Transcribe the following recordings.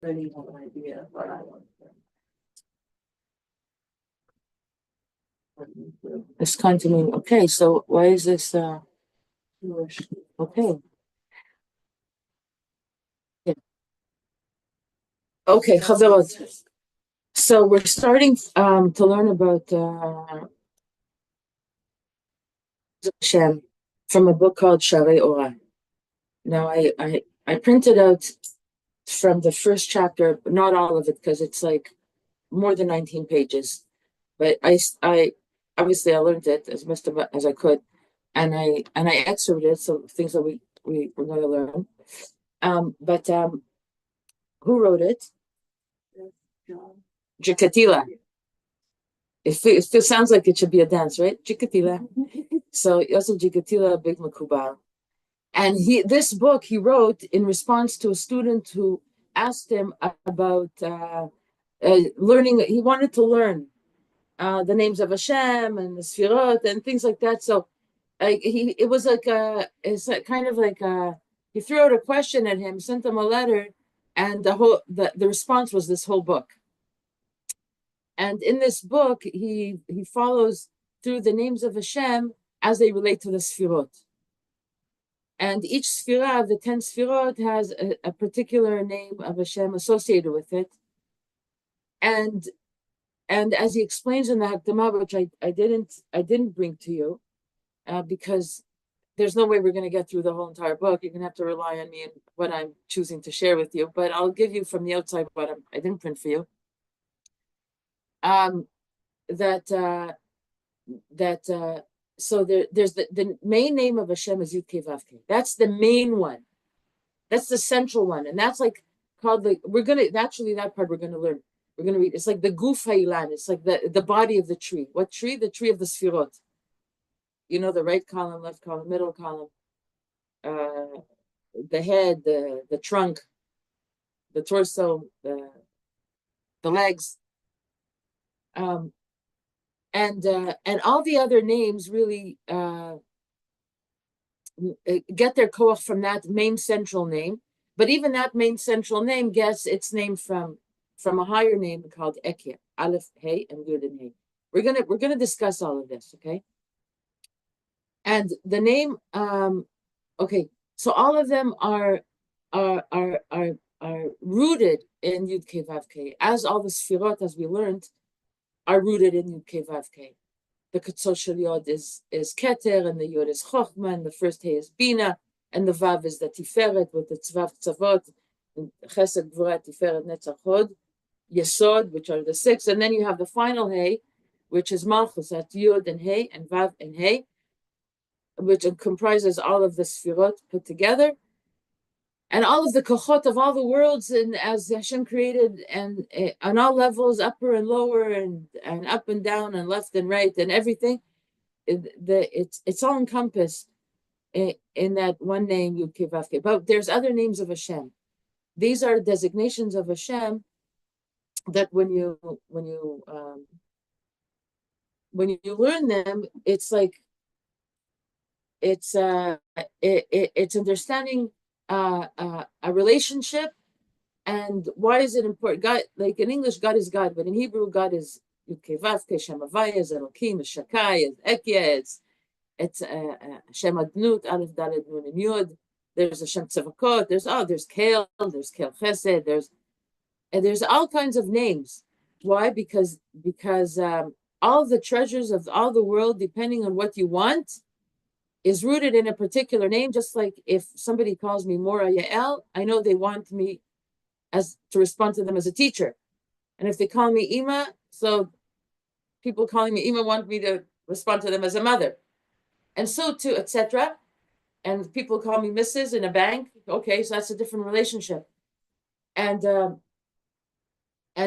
already have an idea of what I want to. It's continuing. Okay, so why is this Jewish. okay? Yeah. Okay, Chaverot. So we're starting to learn about HaShem from a book called Sharei Orah. Now I printed out from the first chapter, but not all of it because it's like more than 19 pages. But I obviously I learned it as best as I could, and I excerpted some things that we were going to learn. But who wrote it? Jikatila. It still sounds like it should be a dance, right? Jikatila. So Yosef Jikatila, big makubal. And this book he wrote in response to a student who asked him about learning. He wanted to learn the names of HaShem and the Sfirot and things like that. So it was like it's kind of like he threw out a question at him, sent him a letter, and the response was this whole book. And in this book, he follows through the names of HaShem as they relate to the Sfirot. And each Sfirah of the 10 Sfirot has a particular name of HaShem associated with it. And as he explains in the Hakdamah, which I didn't bring to you, because there's no way we're going to get through the whole entire book. You're going to have to rely on me and what I'm choosing to share with you. But I'll give you from the outside what I didn't print for you. So there's the main name of Hashem is Yud-Kei Vav-Kei. That's the main one. That's the central one, and that's like called that part we're gonna learn. We're gonna read. It's like the Guf Ha'ilan. It's like the body of the tree. What tree? The tree of the Sfirot. You know, the right column, left column, middle column, the head, the trunk, the torso, the legs, and all the other names really get their koach from that main central name. But even that main central name gets its name from a higher name called Ekia, Aleph, Hey, and Yud and Hey. We're gonna discuss all of this, okay? And the name, okay, so all of them are rooted in Yud Kei Vav Kei, as all the Sfirot, as we learned, are rooted in Yud Kei Vav Kei. The Katzot Shel Yod is Keter, and the Yod is Chochma, and the first Hey is Bina, and the Vav is the Tiferet with the Tzvav Tzavot, Chesed, Gvura, Tiferet, Netzach, Hod, Yesod, which are the 6, and then you have the final Hey, which is Malchus, at Yod and Hey, and Vav and Hey, which comprises all of the Sfirot put together, and all of the kochot of all the worlds, and as Hashem created, and on all levels, upper and lower, and up and down, and left and right, and everything, it's all encompassed in that one name, Yud Kei Vav Kei. But there's other names of Hashem. These are designations of Hashem that when you learn them, it's like it's understanding a relationship, and why is it important? God, like in English, God is God, but in Hebrew, God is Yud Kei Vav Kei, Shem Havaya, is Elokim, is Shakai, is Ekia, it's Shem Adnut, Aleph Dalet Nun and Yud. There's a Shem Tzavakot. There's Kel, there's Kel Chesed. There's all kinds of names. Why? Because all the treasures of all the world, depending on what you want, is rooted in a particular name. Just like if somebody calls me Mora Yael, I know they want me to respond to them as a teacher. And if they call me Ima, so people calling me Ima want me to respond to them as a mother. And so too, etc. And people call me Mrs. in a bank. Okay, so that's a different relationship. And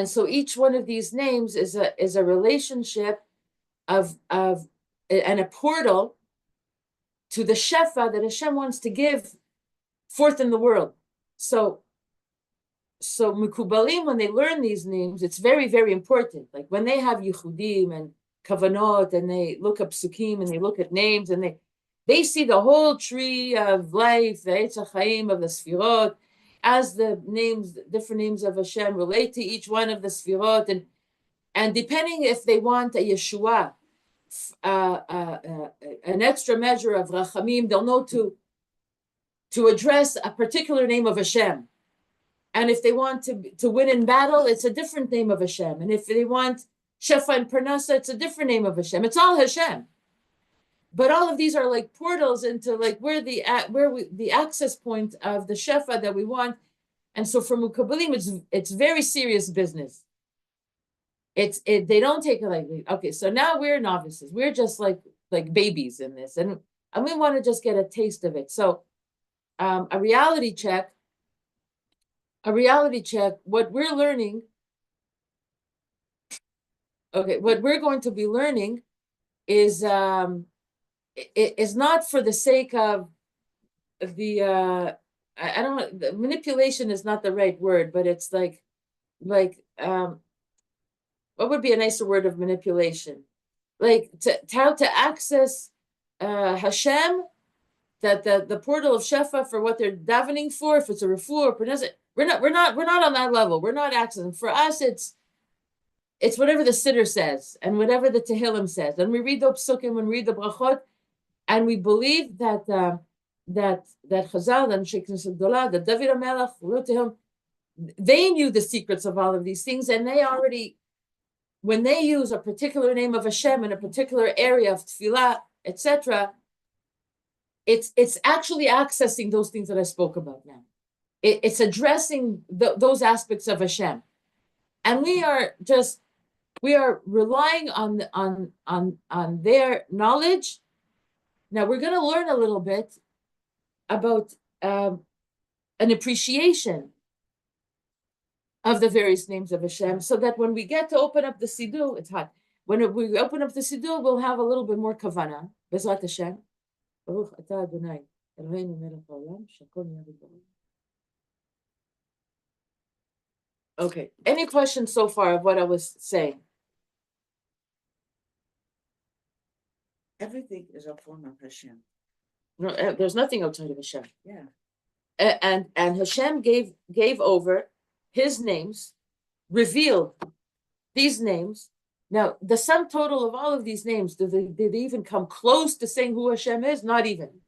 so each one of these names is a relationship of and a portal to the Shefa that Hashem wants to give forth in the world. So Mikubalim, when they learn these names, it's very, very important. Like when they have Yichudim and Kavanot, and they look up Sukkim, and they look at names, and they see the whole tree of life, the Eitz HaChaim of the Sfirot, as the different names of Hashem relate to each one of the Sfirot, and depending if they want a Yeshua, an extra measure of Rachamim, they'll know to address a particular name of Hashem. And if they want to win in battle, it's a different name of Hashem. And if they want Shefa and Parnasa, it's a different name of Hashem. It's all Hashem. But all of these are like portals into like the access point of the Shefa that we want. And so for Mukabalim, it's very serious business. They don't take it lightly. Okay, so now we're novices. We're just like babies in this, and we want to just get a taste of it. So a reality check. What we're learning. Okay, what we're going to be learning is not for the sake of the I don't know, manipulation is not the right word, but it's like what would be a nicer word of manipulation? Like how to access Hashem, that the portal of Shefa for what they're davening for, if it's a refu or pronouncing. We're not on that level. We're not accessing. For us, it's whatever the Siddur says and whatever the Tehillim says. And we read the Psukim and read the Brachot, and we believe that Chazal and Sheikh Nisabdullah, that David HaMelech wrote to him, they knew the secrets of all of these things, and they already, when they use a particular name of Hashem in a particular area of Tefillah, etc., it's actually accessing those things that I spoke about now. It's addressing those aspects of Hashem, and we are relying on their knowledge. Now we're going to learn a little bit about an appreciation of the various names of Hashem, so that when we get to open up the Siddur, it's hot. When we open up the Siddur, we'll have a little bit more kavanah. Bezrat Hashem. Baruch atah Adon-ai, Eloheinu melech haolam, shakol nהיה b'doro. Okay. Any questions so far of what I was saying? Everything is a form of Hashem. No, there's nothing outside of Hashem. Yeah. And Hashem gave over His names, revealed these names. Now, the sum total of all of these names, did they even come close to saying who Hashem is? Not even.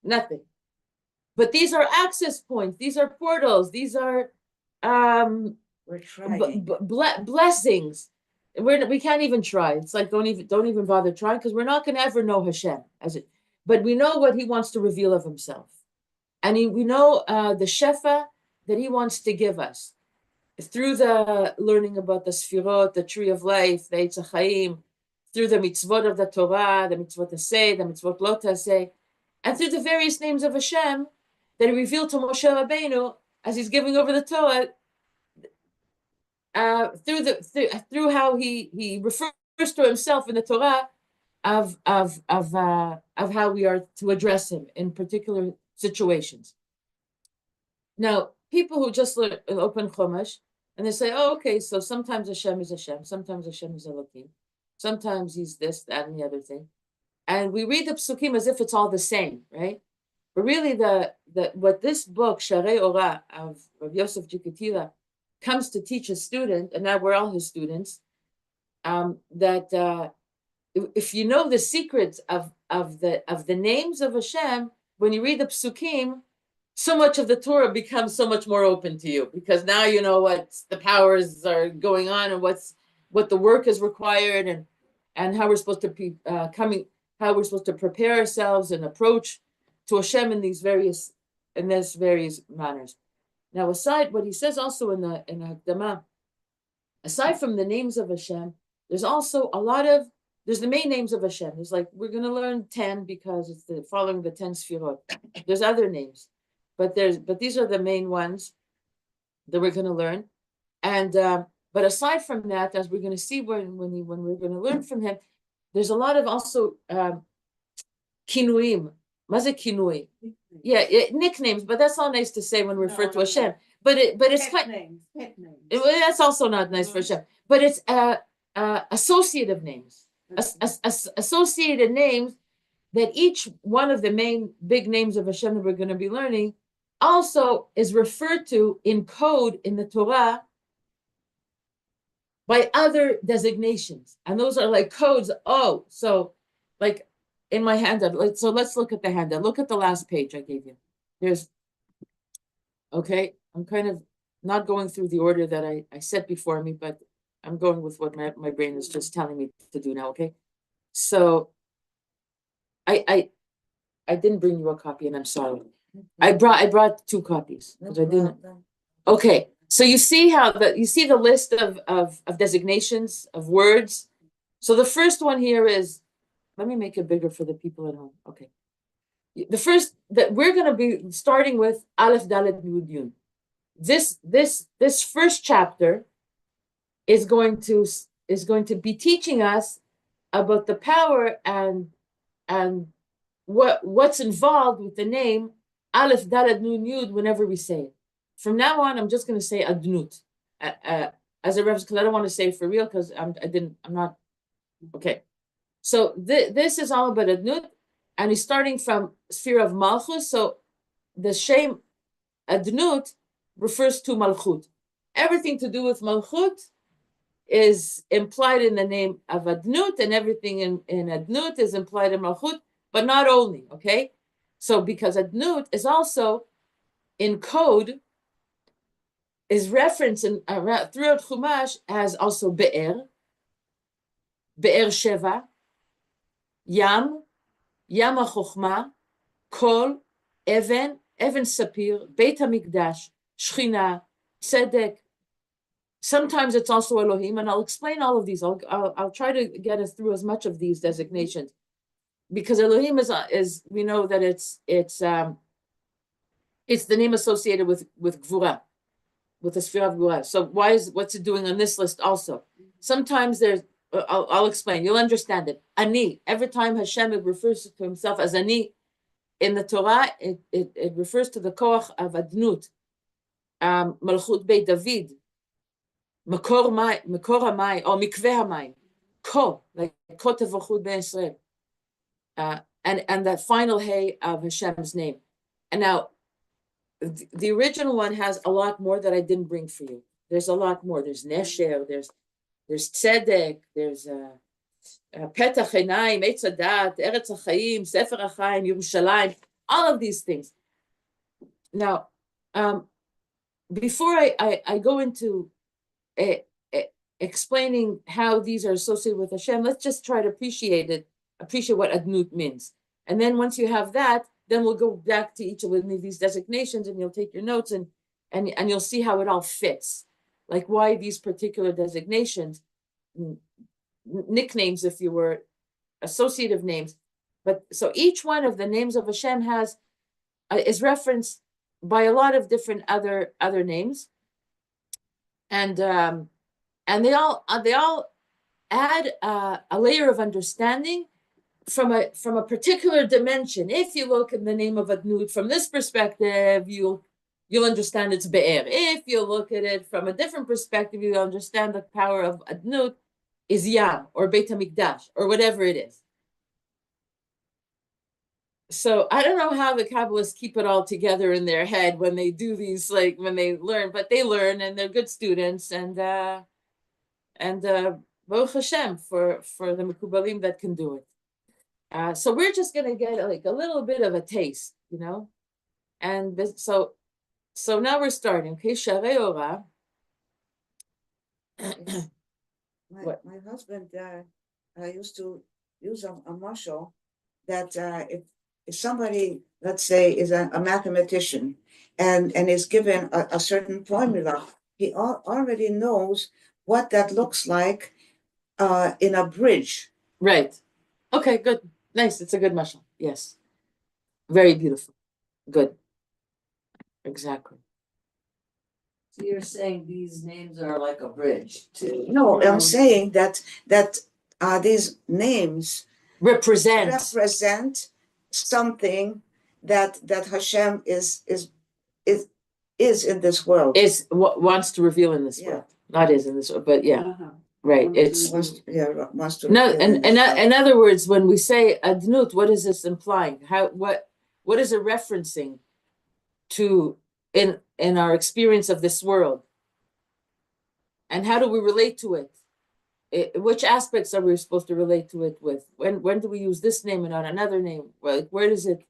Nothing. But these are access points. These are portals. These are We're trying. blessings. We can't even try. It's like don't even bother trying, because we're not going to ever know Hashem as it. But we know what He wants to reveal of Himself, and we know the shefa that He wants to give us through the learning about the Sfirot, the tree of life, the Eitz HaChaim, through the mitzvot of the Torah, the mitzvot Aseh, the mitzvot Lo Taseh, and through the various names of Hashem that He revealed to Moshe Rabbeinu as he's giving over the Torah. Through how he refers to himself in the Torah of how we are to address Him in particular situations. Now, people who just open Chumash and they say, "Oh, okay, so sometimes Hashem is Hashem, sometimes Hashem is Elohim, sometimes He's this, that, and the other thing," and we read the Psukim as if it's all the same, right? But really, what this book Sharei Orah of Rav Yosef Jikatila comes to teach a student, and now we're all his students, that if you know the secrets of the names of Hashem, when you read the Psukim, so much of the Torah becomes so much more open to you, because now you know what the powers are going on and what the work is required, and how we're supposed to be how we're supposed to prepare ourselves and approach to Hashem in these various manners. Now, aside what he says also in the Hakdama, aside from the names of Hashem, there's also there's the main names of Hashem. There's we're going to learn 10 because it's following the 10 Sfirot. There's other names, but these are the main ones that we're going to learn. And but aside from that, as we're going to see when we're going to learn from him, there's a lot of also kinuim. Maze kinui. Yeah, nicknames, but that's all nice to say when we refer to Hashem. But it's pet names. That's also not nice for Hashem. But it's associative names, associated names that each one of the main big names of Hashem that we're going to be learning also is referred to in code in the Torah by other designations. And those are like codes. Oh, so like in my handout, so let's look at the handout. Look at the last page I gave you. Okay, I'm kind of not going through the order that I set before me, but I'm going with what my brain is just telling me to do now, okay? So I didn't bring you a copy, and I'm sorry. I brought 2 copies because I didn't. Okay, so you see how the list of designations of words. So the first one here is, let me make it bigger for the people at home. Okay, the first that we're going to be starting with Aleph Dalet Yud Yud. This first chapter is going to be teaching us about the power and what's involved with the name Aleph Dalet Nun Yud whenever we say it. From now on, I'm just going to say Adnut as a reference because I don't want to say it for real because I'm not okay. So this is all about Adnut, and he's starting from sphere of Malchus. So the Shem Adnut refers to Malchut. Everything to do with Malchut is implied in the name of Adnut, and everything in Adnut is implied in Malchut, but not only, okay? So because Adnut is also in code, is referenced throughout Chumash as also Be'er Sheva, Yam HaChochma, Kol, Even Sapir, Beit HaMikdash, Shechina, Tzedek. Sometimes it's also Elohim, and I'll explain all of these. I'll try to get us through as much of these designations, because Elohim is we know that it's the name associated with Gvura, with the sphere of Gvura. So what's it doing on this list also? Sometimes there's I'll explain. You'll understand it. Ani. Every time HaShem refers to himself as Ani in the Torah, it refers to the koach of Adnut, Malchut Beit David. Makor HaMai, or Mikveh HaMai, Ko, like Ko Tevachud Ben Israel, and that final Hey of Hashem's name. And now, the original one has a lot more that I didn't bring for you. There's a lot more. There's Nesher, there's Tzedek, there's Petach Einayim, Eitz Hadat, Eretz HaChaim, Sefer HaChaim, Yerushalayim, all of these things. Now, before I go into explaining how these are associated with Hashem, let's just try to appreciate what Adnut means. And then once you have that, then we'll go back to each of these designations, and you'll take your notes and you'll see how it all fits. Like why these particular designations, nicknames, if you were, associative names. But so each one of the names of Hashem is referenced by a lot of different other names. And they all add a layer of understanding from a particular dimension. If you look at the name of Adnut from this perspective, you'll understand it's Be'er. If you look at it from a different perspective, you'll understand the power of Adnut is Yam or Beit HaMikdash or whatever it is. So I don't know how the Kabbalists keep it all together in their head when they do these, like when they learn, but they learn and they're good students, and Baruch Hashem for the Mekubalim that can do it. So we're just gonna get like a little bit of a taste, and so now we're starting. Okay, Sharei Orah. My husband used to use a mashal that if somebody, let's say, is a mathematician and is given a certain formula, he already knows what that looks like in a bridge. Right. Okay, good. Nice. It's a good mashal. Yes. Very beautiful. Good. Exactly. So you're saying these names are like a bridge to. No, I'm saying that these names represent something that Hashem is in this world. Is what wants to reveal in this world. Not is in this world, but yeah. Right. It's wants to no, and in other words, when we say Adnut, what is this implying? What is it referencing? to in our experience of this world? And how do we relate to it? Which aspects are we supposed to relate to it with? When do we use this name and not another name? Well, where does it?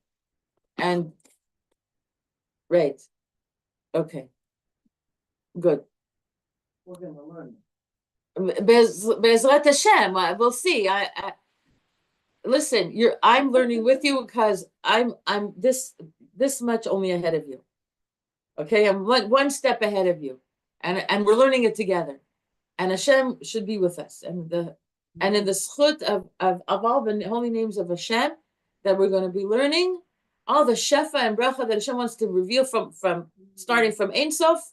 And right, okay, good. We're gonna learn. Be'ezrat Hashem, we'll see. I listen. I'm learning with you because I'm this much only ahead of you. Okay, I'm one step ahead of you, and we're learning it together. And Hashem should be with us, and in the schut of all the holy names of Hashem that we're going to be learning, all the shefa and bracha that Hashem wants to reveal from starting from Ein Sof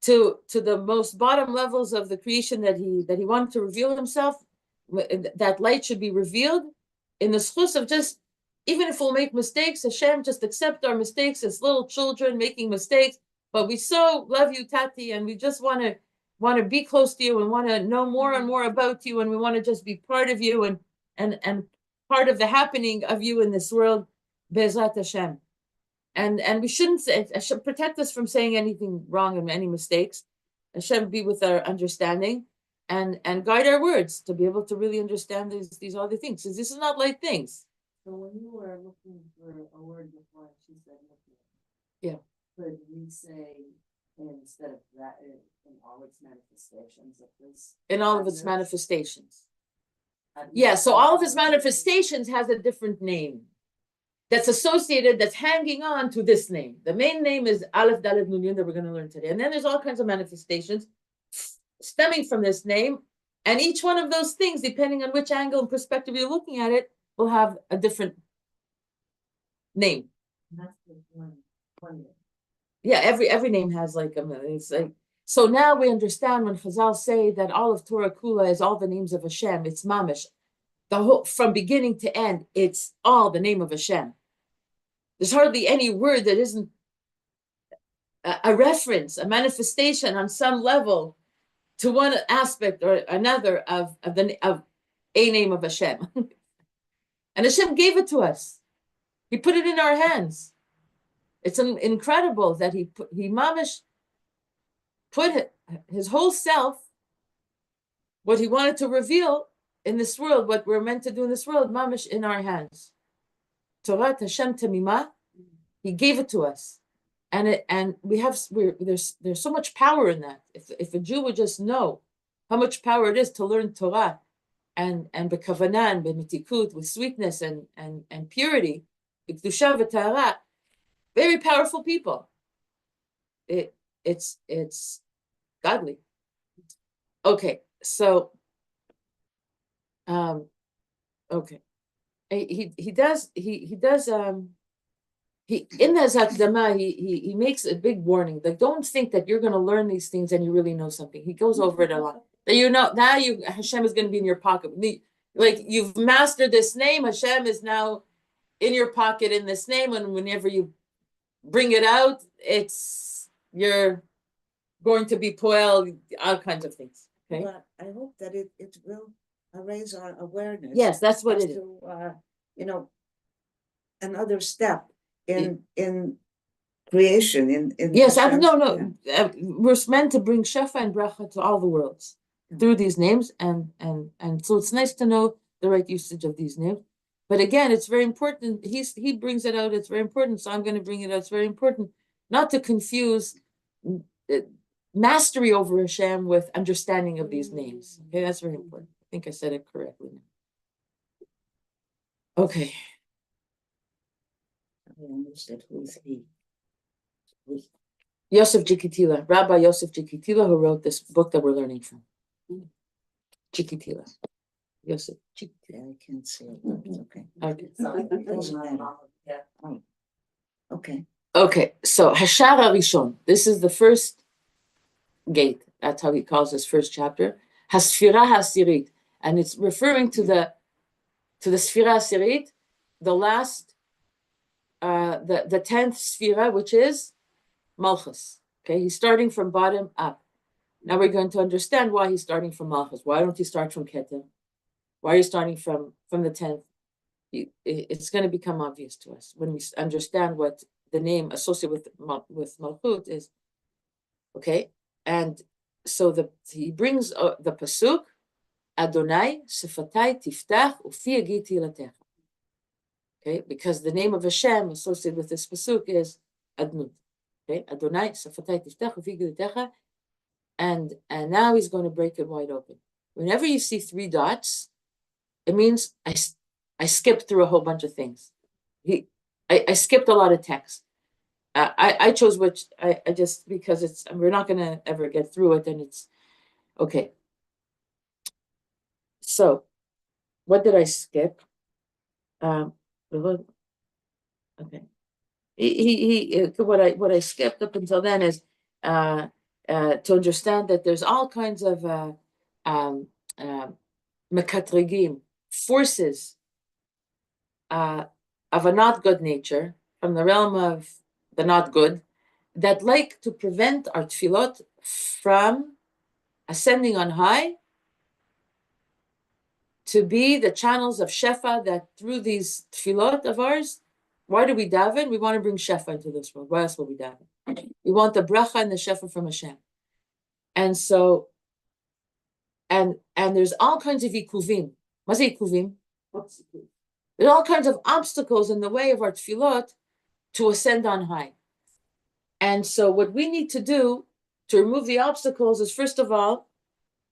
to the most bottom levels of the creation that he wanted to reveal himself. That light should be revealed in the schus of just, even if we'll make mistakes, Hashem, just accept our mistakes as little children making mistakes. But we so love you, Tati, and we just want to be close to you and want to know more and more about you, and we want to just be part of you and part of the happening of you in this world, Be'ezrat Hashem. And we shouldn't say, Hashem protect us from saying anything wrong and any mistakes. Hashem be with our understanding and guide our words to be able to really understand these other things. Because this is not light things. So when you were looking for a word before, she said looking. Yeah. Could we say instead of that in all its manifestations of this? In all of its manifestations. Yeah, so all of its manifestations has a different name that's associated, that's hanging on to this name. The main name is Aleph Dalet Nun Yud that we're going to learn today. And then there's all kinds of manifestations stemming from this name. And each one of those things, depending on which angle and perspective you're looking at it, will have a different name. That's the one name. Yeah, every name has like it's like, so now we understand when Chazal say that all of Torah Kula is all the names of Hashem. It's mamish, the whole from beginning to end. It's all the name of Hashem. There's hardly any word that isn't a reference, a manifestation on some level to one aspect or another of a name of Hashem. And Hashem gave it to us. He put it in our hands. It's incredible that he mamish put his whole self, what he wanted to reveal in this world, what we're meant to do in this world, mamish in our hands. Torah Hashem Tamimah, he gave it to us, and there's so much power in that. If a Jew would just know how much power it is to learn Torah, and b'kavanah and b'mitikut, with sweetness and purity, b'kedusha v'tahara, very powerful people. It's godly. Okay, so okay. He does in the Zakdama, he makes a big warning. Like, don't think that you're going to learn these things and you really know something. He goes over it a lot. That Hashem is going to be in your pocket. Like, you've mastered this name, Hashem is now in your pocket in this name, and whenever you bring it out, you're going to be poel, all kinds of things. Okay. But I hope that it will raise our awareness. Yes, that's what it is. To, another step in creation. In yes, we're meant to bring shefa and bracha to all the worlds through these names, and so it's nice to know the right usage of these names. But again, it's very important. He brings it out. It's very important. So I'm going to bring it out. It's very important not to confuse mastery over Hashem with understanding of these names. Okay, that's very important. I think I said it correctly now. Okay. Yosef Jikitila, Rabbi Yosef Jikitila, who wrote this book that we're learning from. Jikitila. Yosef Jikitila. I can't see it. It's okay. Okay. Okay. Okay, so Hashar HaRishon, this is the first gate. That's how he calls this first chapter. Hasfira HaSirit, and it's referring to the Sfira HaSirit, the last, the 10th Sfira, which is Malchus. Okay, he's starting from bottom up. Now we're going to understand why he's starting from Malchus. Why don't you start from Keter? Why are you starting from the 10th? It's going to become obvious to us when we understand what the name associated with Malchut is, okay, and so he brings the pasuk, Adon-ai sefatai tiftach ufi agiti latecha. Okay, because the name of HaShem associated with this pasuk is Adnut. Okay, Adon-ai sefatai tiftach ufi agiti latecha, and now he's going to break it wide open. Whenever you see 3 dots, it means I skipped through a whole bunch of things. I skipped a lot of text. I chose which I just, because we're not going to ever get through it, and it's okay. So what did I skip? Okay. What I skipped up until then is to understand that there's all kinds of mekatrigim, forces of a not good nature, from the realm of the not good, that like to prevent our tefillot from ascending on high to be the channels of shefa, that through these tefillot of ours, why do we daven? We want to bring shefa into this world. Why else will we daven? We want the bracha and the shefa from HaShem. And so, and there's all kinds of ikuvim. What's ikuvim? There's all kinds of obstacles in the way of our tefillot to ascend on high. And so what we need to do to remove the obstacles is, first of all,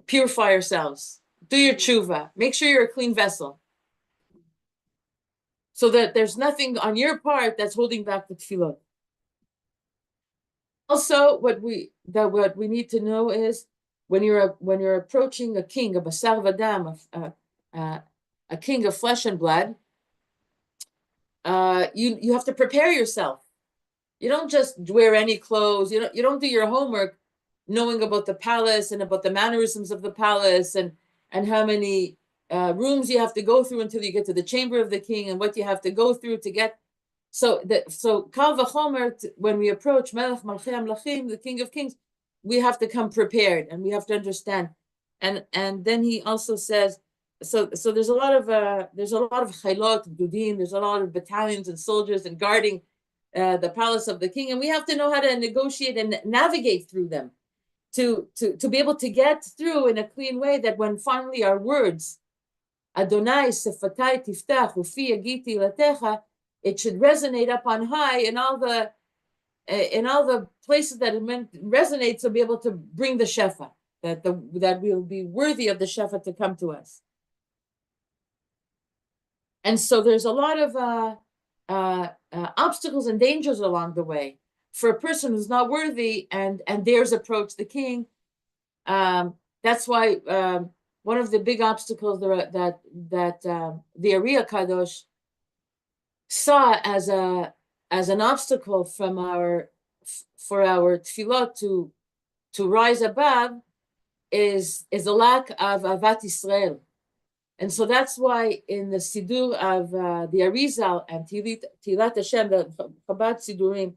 purify ourselves. Do your tshuva. Make sure you're a clean vessel, so that there's nothing on your part that's holding back the tefillot. Also, what we need to know is, when you're approaching a king, a basar v'dam, a king of flesh and blood, you have to prepare yourself. You don't just wear any clothes. You don't do your homework knowing about the palace and about the mannerisms of the palace and how many rooms you have to go through until you get to the chamber of the king, and what you have to go through to get. So Kal V'chomer, when we approach Melech Malchei Amlachim, the King of Kings, we have to come prepared, and we have to understand. And then he also says, so there's a lot of chaylot, gudim, there's a lot of battalions and soldiers and guarding the palace of the king, and we have to know how to negotiate and navigate through them to be able to get through in a clean way, that when finally our words, Adon-ai sefatai tiftach ufi agiti latecha, it should resonate up on high in all the places that it resonates, to be able to bring the shefa, that we'll be worthy of the shefa to come to us. And so there's a lot of obstacles and dangers along the way for a person who's not worthy and dares approach the king. That's why one of the big obstacles that the Orah Kadosh saw as an obstacle for our tefillot to rise above is a lack of Avat Yisrael. And so that's why in the Sidur of the Arizal and Tilat Hashem, the Chabad Sidurim,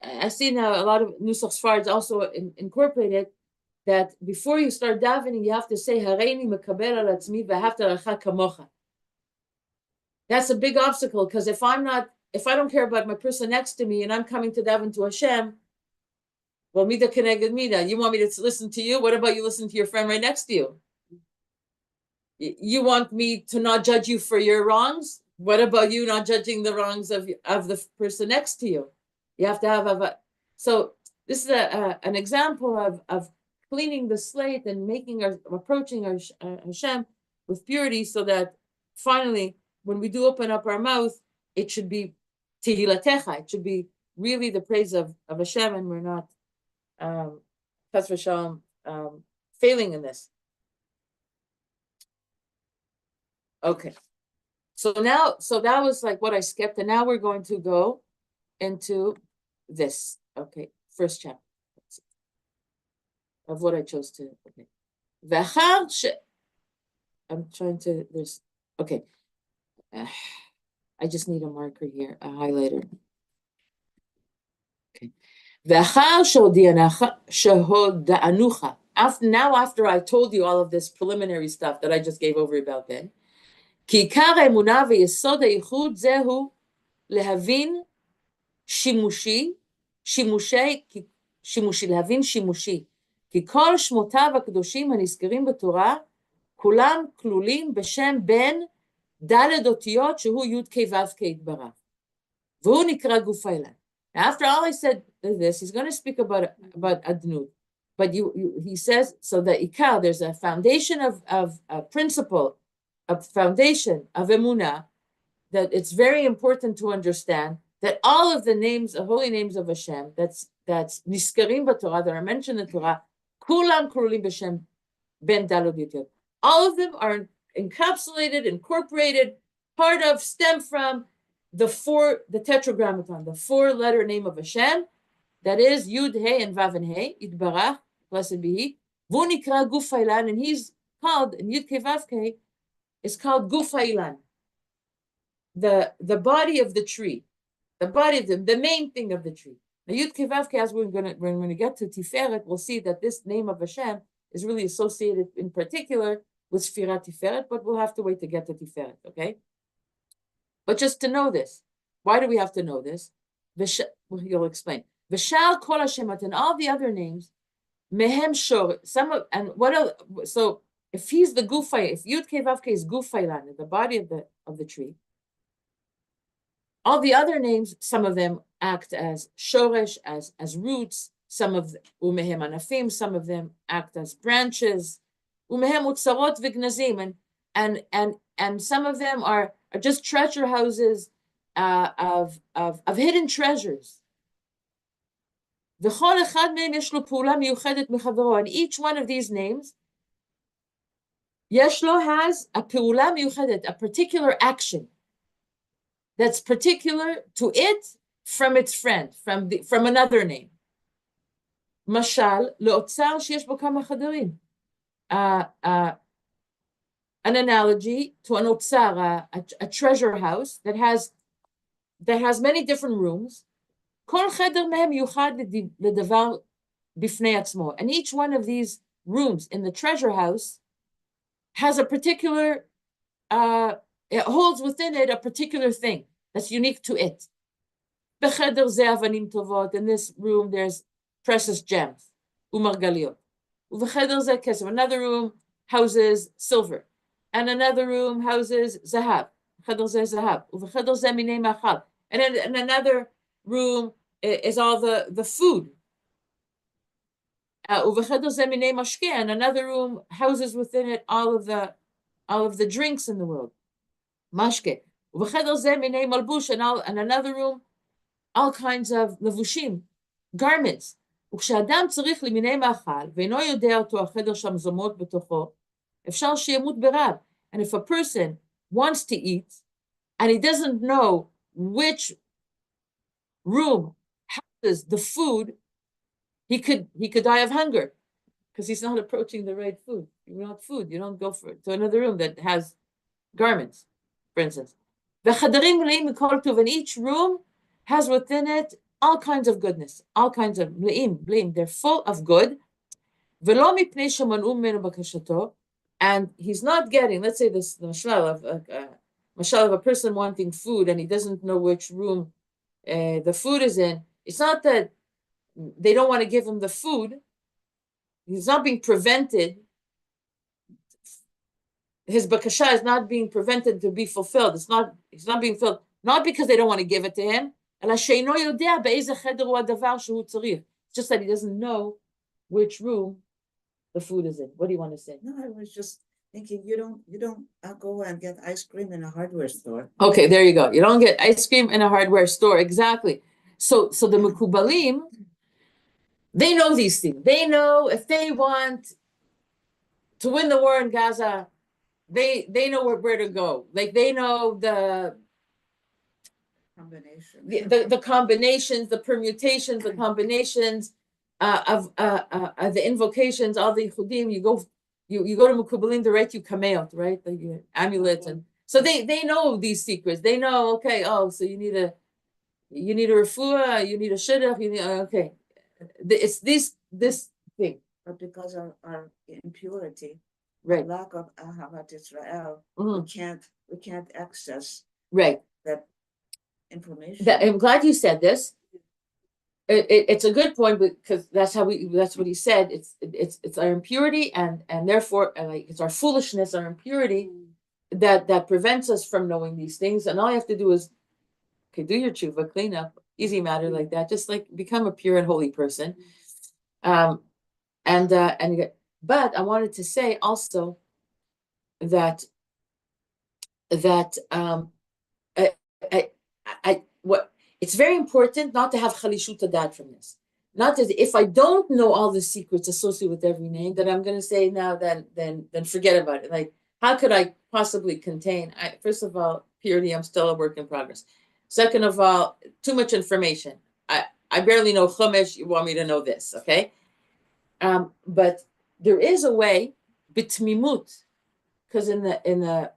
I see now a lot of Nusach Sfards also incorporated that before you start davening, you have to say, Hareini mekaber al atzmi v'ahavta l'recha kamocha. That's a big obstacle, because if I don't care about my person next to me and I'm coming to daven to Hashem, well, mida keneged mida. You want me to listen to you? What about you listen to your friend right next to you? You want me to not judge you for your wrongs? What about you not judging the wrongs of the person next to you? You have to have so this is an example of cleaning the slate and approaching our Hashem with purity, so that finally, when we do open up our mouth, it should be tehilatecha. It should be really the praise of Hashem, and we're not chas v'shalom failing in this. Okay, so that was like what I skipped, and now we're going to go into this. Okay, first chapter of what I chose to. Okay, I'm trying to. There's okay. I just need a marker here, a highlighter. Okay. After I told you all of this preliminary stuff that I just gave over about then. כי עיקר האמונה ויסוד הייחוד זהו להבין שימושי, שימושי, להבין שימושי, כי כל שמותיו הקדושים הנזכרים בתורה, כולם כלולים בשם בן ד' אותיות שהוא י' כ' ו' כ' יתברך. והוא נקרא גוף האילן. After all I said this, he's going to speak about Adnut. But he says, so that Ikar, there's a foundation of a principle, a foundation of Emunah, that it's very important to understand that all of the names, the holy names of Hashem, that's Niskarim b'Torah, that are mentioned in the Torah, Kulam Kurulim b'Shem Ben Daled Yud. All of them are encapsulated, incorporated, part of, stem from the tetragrammaton, the 4-letter name of Hashem, that is Yud, He, and Vav, and He, Yitbarach, blessed be He, Vu Nikra Guf HaIlan, and he's called, in Yud Ke Vav Ke, is called Guf HaIlan, the body of the tree, the body of the main thing of the tree. Now Yud Ke Vav Ke, as when we're going to get to Tiferet, we'll see that this name of Hashem is really associated in particular with Sfirat Tiferet, but we'll have to wait to get to Tiferet, okay? But just to know this, why do we have to know this? Well, you'll explain. V'shal kol Hashemot, and all the other names, mehem shor, some of, and what else? So if he's the gufay, if Yud Kei Vav Kei is gufaylan, the body of the tree, all the other names, some of them act as shoresh, as roots. Some of umehem anafim, some of them act as branches. Umehem utzarot v'gnazim, and some of them are just treasure houses of hidden treasures. And each one of these names, Yeshlo has a pe'ula miyuchedet, a particular action that's particular to it from its friend, from another name. Mashal le'otzar sheyesh bo kama chadarim. An analogy to an otzar, a treasure house that has many different rooms. Kol cheder mehem yuchad ledavar bifnei atzmo. And each one of these rooms in the treasure house has a particular, it holds within it a particular thing that's unique to it. Becheder ze avanim tovot. In this room, there's precious gems, umargaliot. Uvecheder ze kesef. Another room houses silver, and another room houses zahav. Cheder ze zahav. Uvecheder ze minei machal. And then in another room is all the food. Uvecheder ze minei mashke. And another room houses within it all of the drinks in the world. Mashke. Uvecheder ze minei malbush. And another room, all kinds of levushim, garments. וכשאדם צריך למיני מאכל, ואינו יודע אותו החדר שם זומות בתוכו, אפשר שימות ברעב. And if a person wants to eat, and he doesn't know which room houses the food, he could die of hunger, because he's not approaching the right food. You want food, you don't go to another room that has garments, for instance. וחדרים מלאים מכל טוב, and each room has within it all kinds of goodness, all kinds of mleim, they're full of good. ולא מפני שמנעו ממנו בקשתו, and he's not getting, let's say this, the mashal of a person wanting food and he doesn't know which room the food is in. It's not that they don't want to give him the food. He's not being prevented. His bakasha is not being prevented to be fulfilled. It's not being filled, not because they don't want to give it to him. It's just that he doesn't know which room the food is in. What do you want to say? No, I was just thinking you don't go and get ice cream in a hardware store. Okay, there you go. You don't get ice cream in a hardware store. Exactly. So the Mekubalim, they know these things. They know if they want to win the war in Gaza, they know where to go. Like they know the combinations, the permutations, the combinations of the invocations, all the chudim. You go to Mekubalim to write you kameot, right? The amulets, and so they know these secrets. They know, okay, so you need a refuah, you need a shidduch, you need okay. It's this thing. But because of our impurity, right, lack of Ahavat Israel, we can't access right that information. I'm glad you said this. It's a good point because that's what he said. It's our impurity and therefore like it's our foolishness, our impurity that prevents us from knowing these things. And all you have to do is do your tshuva, clean up, easy matter like that. Just like become a pure and holy person. But I wanted to say also that what it's very important not to have chalishut hadat from this. Not that if I don't know all the secrets associated with every name, that I'm going to say now, then forget about it. Like, how could I possibly contain? First of all, purity, I'm still a work in progress. Second of all, too much information. I barely know Chumash. You want me to know this, okay? But there is a way, bitmimut, because in the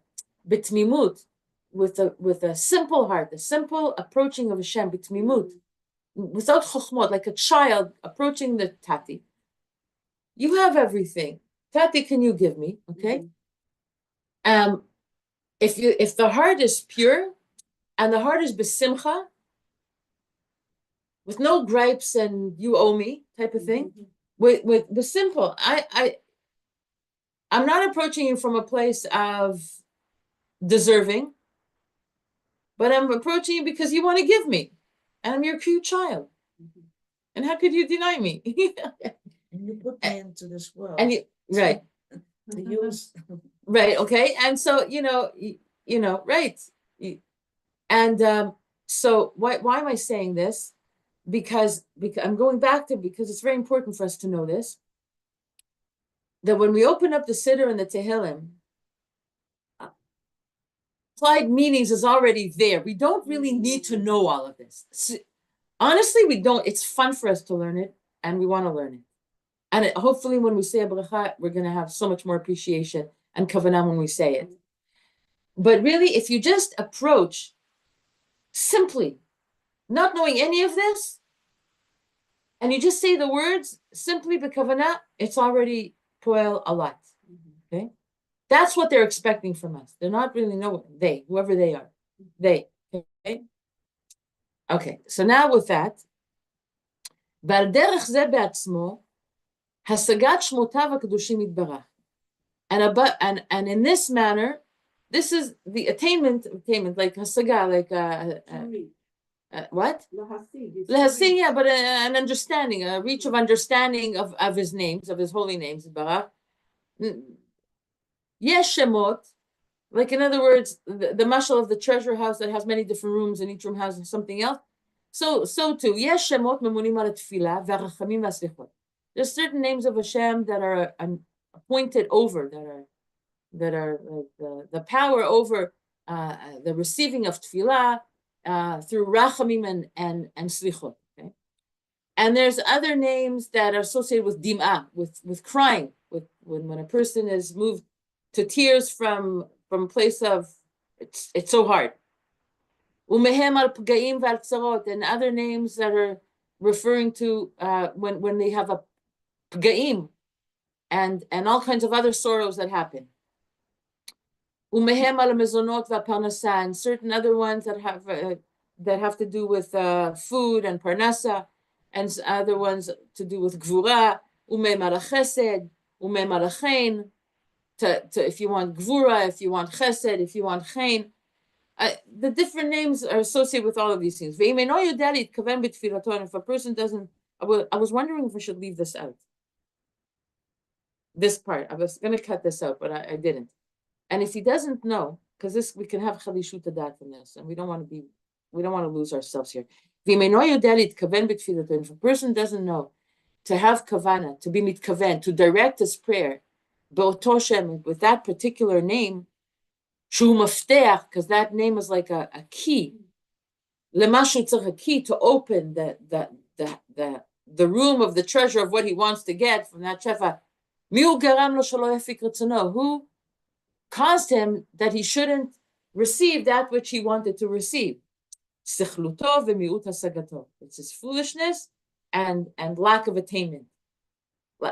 bitmimut, with a simple heart, the simple approaching of Hashem, bitmimut, without chokhmot, like a child approaching the Tati. You have everything. Tati, can you give me? Okay. If the heart is pure and the heart is besimcha, with no gripes and you owe me type of thing, with the simple, I'm not approaching you from a place of deserving, but I'm approaching you because you want to give me, and I'm your cute child. And how could you deny me? And you put me into this world. And you right. To use. Right. Okay. And so right. And so why am I saying this? Because I'm going back to because it's very important for us to know this. That when we open up the Siddur and the Tehillim, applied meanings is already there. We don't really need to know all of this. Honestly, we don't. It's fun for us to learn it, and we want to learn it. And hopefully when we say a bracha, we're going to have so much more appreciation and kavanah when we say it. But really, if you just approach simply, not knowing any of this, and you just say the words simply b'kavanah, it's already poel a lot. Okay? That's what they're expecting from us. They're not really knowing, whoever they are. They. Okay? Okay, so now with that, ועל דרך זה בעצמו, השגת שמותיו הקדושים יתברך. And in this manner, this is the attainment, like hasaga, like what? Lahasig, yeah, but an understanding, a reach of understanding of his names, of his holy names, Barach. Yesh shemot, like in other words, the mashal of the treasure house that has many different rooms and each room has something else. So too, yesh shemot memunim al tefillah v'rachamim v'aslichot. There's certain names of Hashem that are appointed over, that are like the power over the receiving of tefillah through rachamim and slichot. Okay? And there's other names that are associated with dim'ah, with crying, when a person is moved to tears from a place of it's so hard. Umehem al pgaim v'al tzarot, and other names that are referring to when they have a pgaim and all kinds of other sorrows that happen. Umehem al mezonot v'parnasa, and certain other ones that have to do with food and parnasa, and other ones to do with gvura. Umehem al chesed, umehem al chen. To if you want gvura, if you want chesed, if you want chen. The different names are associated with all of these things. And if a person doesn't, I was wondering if I should leave this out. This part, I was going to cut this out, but I didn't. And if he doesn't know, because this we can have chalishut hadat from this, and we don't want to lose ourselves here. If a person doesn't know to have kavana, to be mitkaven, to direct his prayer, with that particular name, shu mafteach, because that name is like a key. Lemashu tzarich, a key to open the room of the treasure of what he wants to get from that shefa. Who caused him that he shouldn't receive that which he wanted to receive? It's his foolishness and lack of attainment,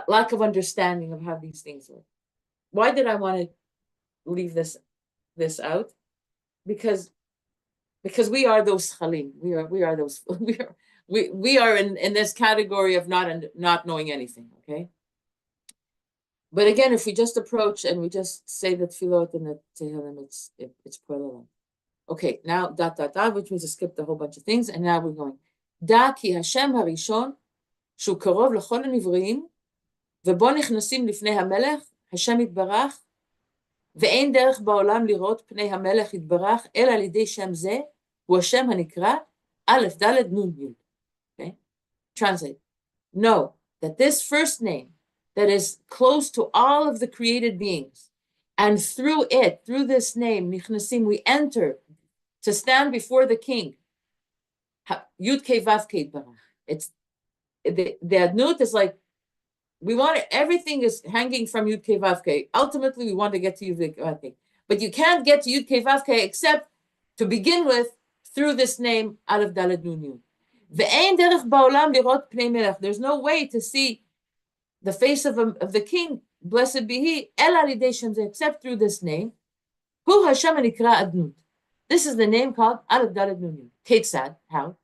lack of understanding of how these things work. Why did I want to leave this out? Because because we are those chalim. We are those we are in this category of not knowing anything. Okay. But again, if we just approach and we just say the tefillot and the tehillim, it's poilalam. Okay, now dot, which means to skip a whole bunch of things, and now we're going. Da ki HaShem harishon shu karov l'chol hanivrim ובו נכנסים לפני המלך, השם יתברך, ואין דרך בעולם לראות פני המלך יתברך, אלא על ידי שם זה, הוא השם הנקרא, א' ד' נ' י'. Okay? Translate. Know that this first name that is close to all of the created beings, and through it, through this name, נכנסים, we enter to stand before the king. Yud Kei Vav Kei Yitbarach. It's the adnut is like, we want it, everything is hanging from Yud Kei Vav Kei. Ultimately, we want to get to Yud Kei Vav Kei. But you can't get to Yud Kei Vav Kei except to begin with through this name, Aleph Dalet Nun Yud. Ve'ein derech ba'olam lirot pnei melech. There's no way to see the face of the king, blessed be he, el alidei shem zeh, except through this name. Hu Hashem hanikra adnut. This is the name called Aleph Dalet Nun Yud. Ketzad, how?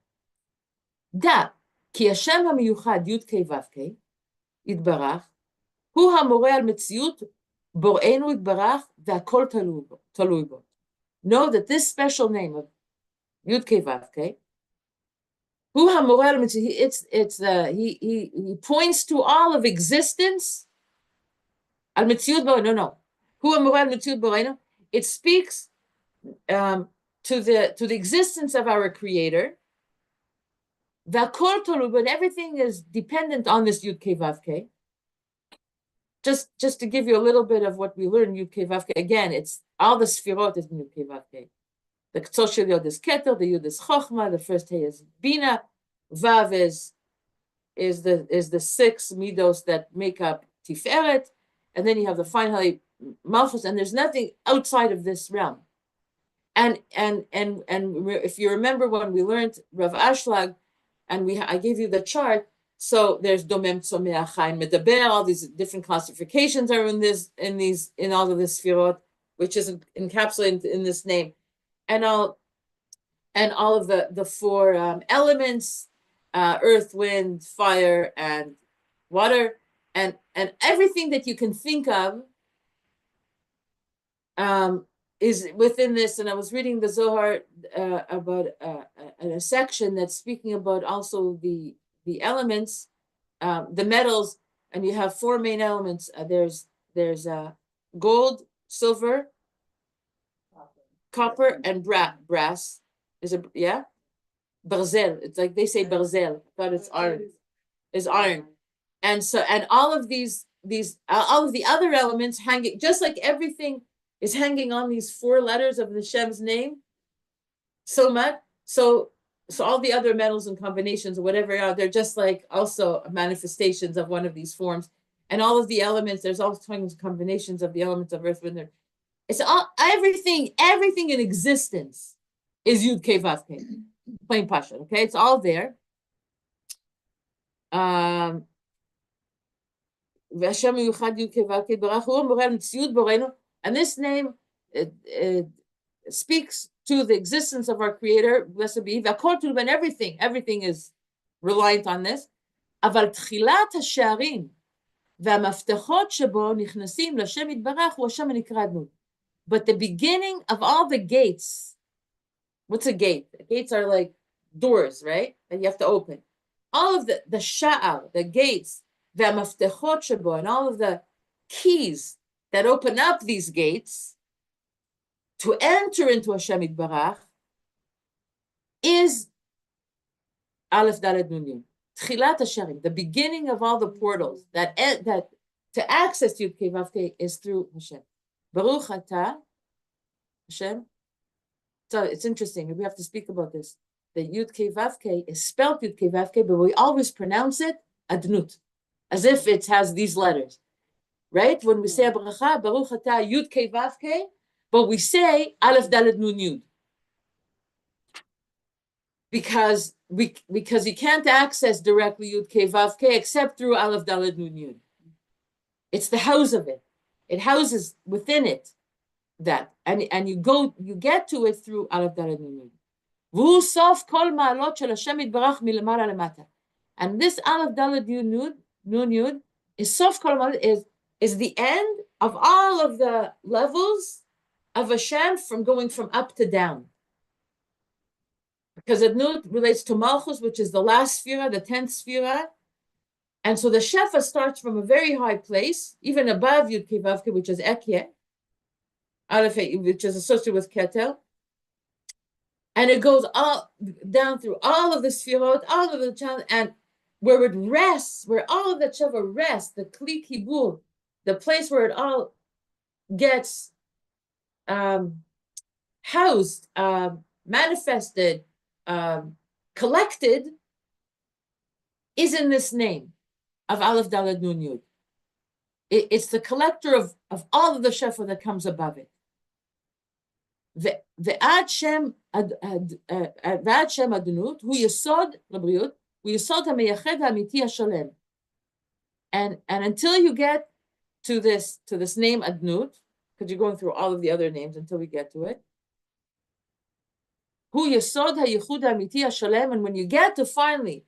Da, ki Hashem hamiyuchad Yud Kei Vav Kei, יתברך, הוא המורה על מציאות בוראנו יתברך והכל תלוי בו. Know that this special name of Yud Kei Vav Kei, הוא המורה על מציאות, he points to all of existence, על מציאות בוראנו, no. הוא המורה על מציאות בוראנו, it speaks to the existence of our creator, והכל תלוי, but everything is dependent on this Yud Kei Vav Kei. Just to give you a little bit of what we learned in Yud Kei Vav Kei. Again, it's all the sfirot is in Yud Kei Vav Kei. The K'tzol Shel Yod is Keter, the Yud is Chochma, the first Hey is Bina, Vav is the 6 midos that make up Tiferet, and then you have the final Malchus, and there's nothing outside of this realm. And if you remember when we learned Rav Ashlag, and I gave you the chart. So there's domem tzomeach chaim medaber. All these different classifications are in all of this sfirot, which is encapsulated in this name, and all of the 4 elements: earth, wind, fire, and water, and everything that you can think of is within this. And I was reading the Zohar about a section that's speaking about also the elements, the metals, and you have 4 main elements. There's gold, silver, copper, and brass. Is it barzel? It's like they say barzel, but it's iron. Is iron, and all of all of the other elements hanging, just like everything is hanging on these 4 letters of the Shem's name, so much. So all the other metals and combinations or whatever, they're just like also manifestations of one of these forms. And all of the elements, there's all kinds of combinations of the elements of earth, wind. It's all everything in existence is Yud Kei Vav Kei, plain Pasha. Okay, it's all there. And this name speaks to the existence of our Creator, blessed be He, and everything is reliant on this. אבל תחילת השערים והמפתחות שבו נכנסים לשם יתברך הוא השם הנקרא אדנות. But the beginning of all the gates, what's a gate? The gates are like doors, right? That you have to open. All of the sha'al, the gates, והמפתחות שבו, and all of the keys that open up these gates to enter into Hashem Yitbarach is Aleph Dalet Nun Yud. Tchilat HaSharim, the beginning of all the portals that to access Yud Kei Vav Kei is through Hashem. Baruch Atah Hashem. So it's interesting. We have to speak about this. The Yud Kei Vav Kei is spelled Yud Kei Vav Kei, but we always pronounce it Adnut, as if it has these letters. Right? When we say Abracha, Baruch Atah Yud Kei Vav Kei, but we say Aleph Dalet Nun Yud. Because you can't access directly Yud Kei Vav Kei except through Aleph Dalet Nun Yud. It's the house of it. It houses within it that. And you get to it through Aleph Dalet Nun Yud. והוא סוף כל מעלות של השם יתברך מלמעלה למטה. And this Aleph Daled Yud Nun Yud is sof kol malot, is the end of all of the levels of Hashem from going from up to down. Because Adnut relates to Malchus, which is the last sphera, the 10th sphera. And so the Shefa starts from a very high place, even above Yud Kei Vav Kei, which is Ekye, which is associated with Ketel. And it goes all down through all of the Sphirot, all of the channels, and where it rests, where all of the Sheva rests, the Kli Kibul, the place where it all gets housed, manifested, collected, is in this name of Aleph Daled Nun Yud. It's the collector of all of the Shefa that comes above it. HaShem Adonut hu Yesod Labriut hu Yesod HaMeyached HaAmiti HaShalem. And until you get to this name Adnut, because you're going through all of the other names until we get to it, hu Yesod HaYichud HaAmiti HaShalem. And when you get to finally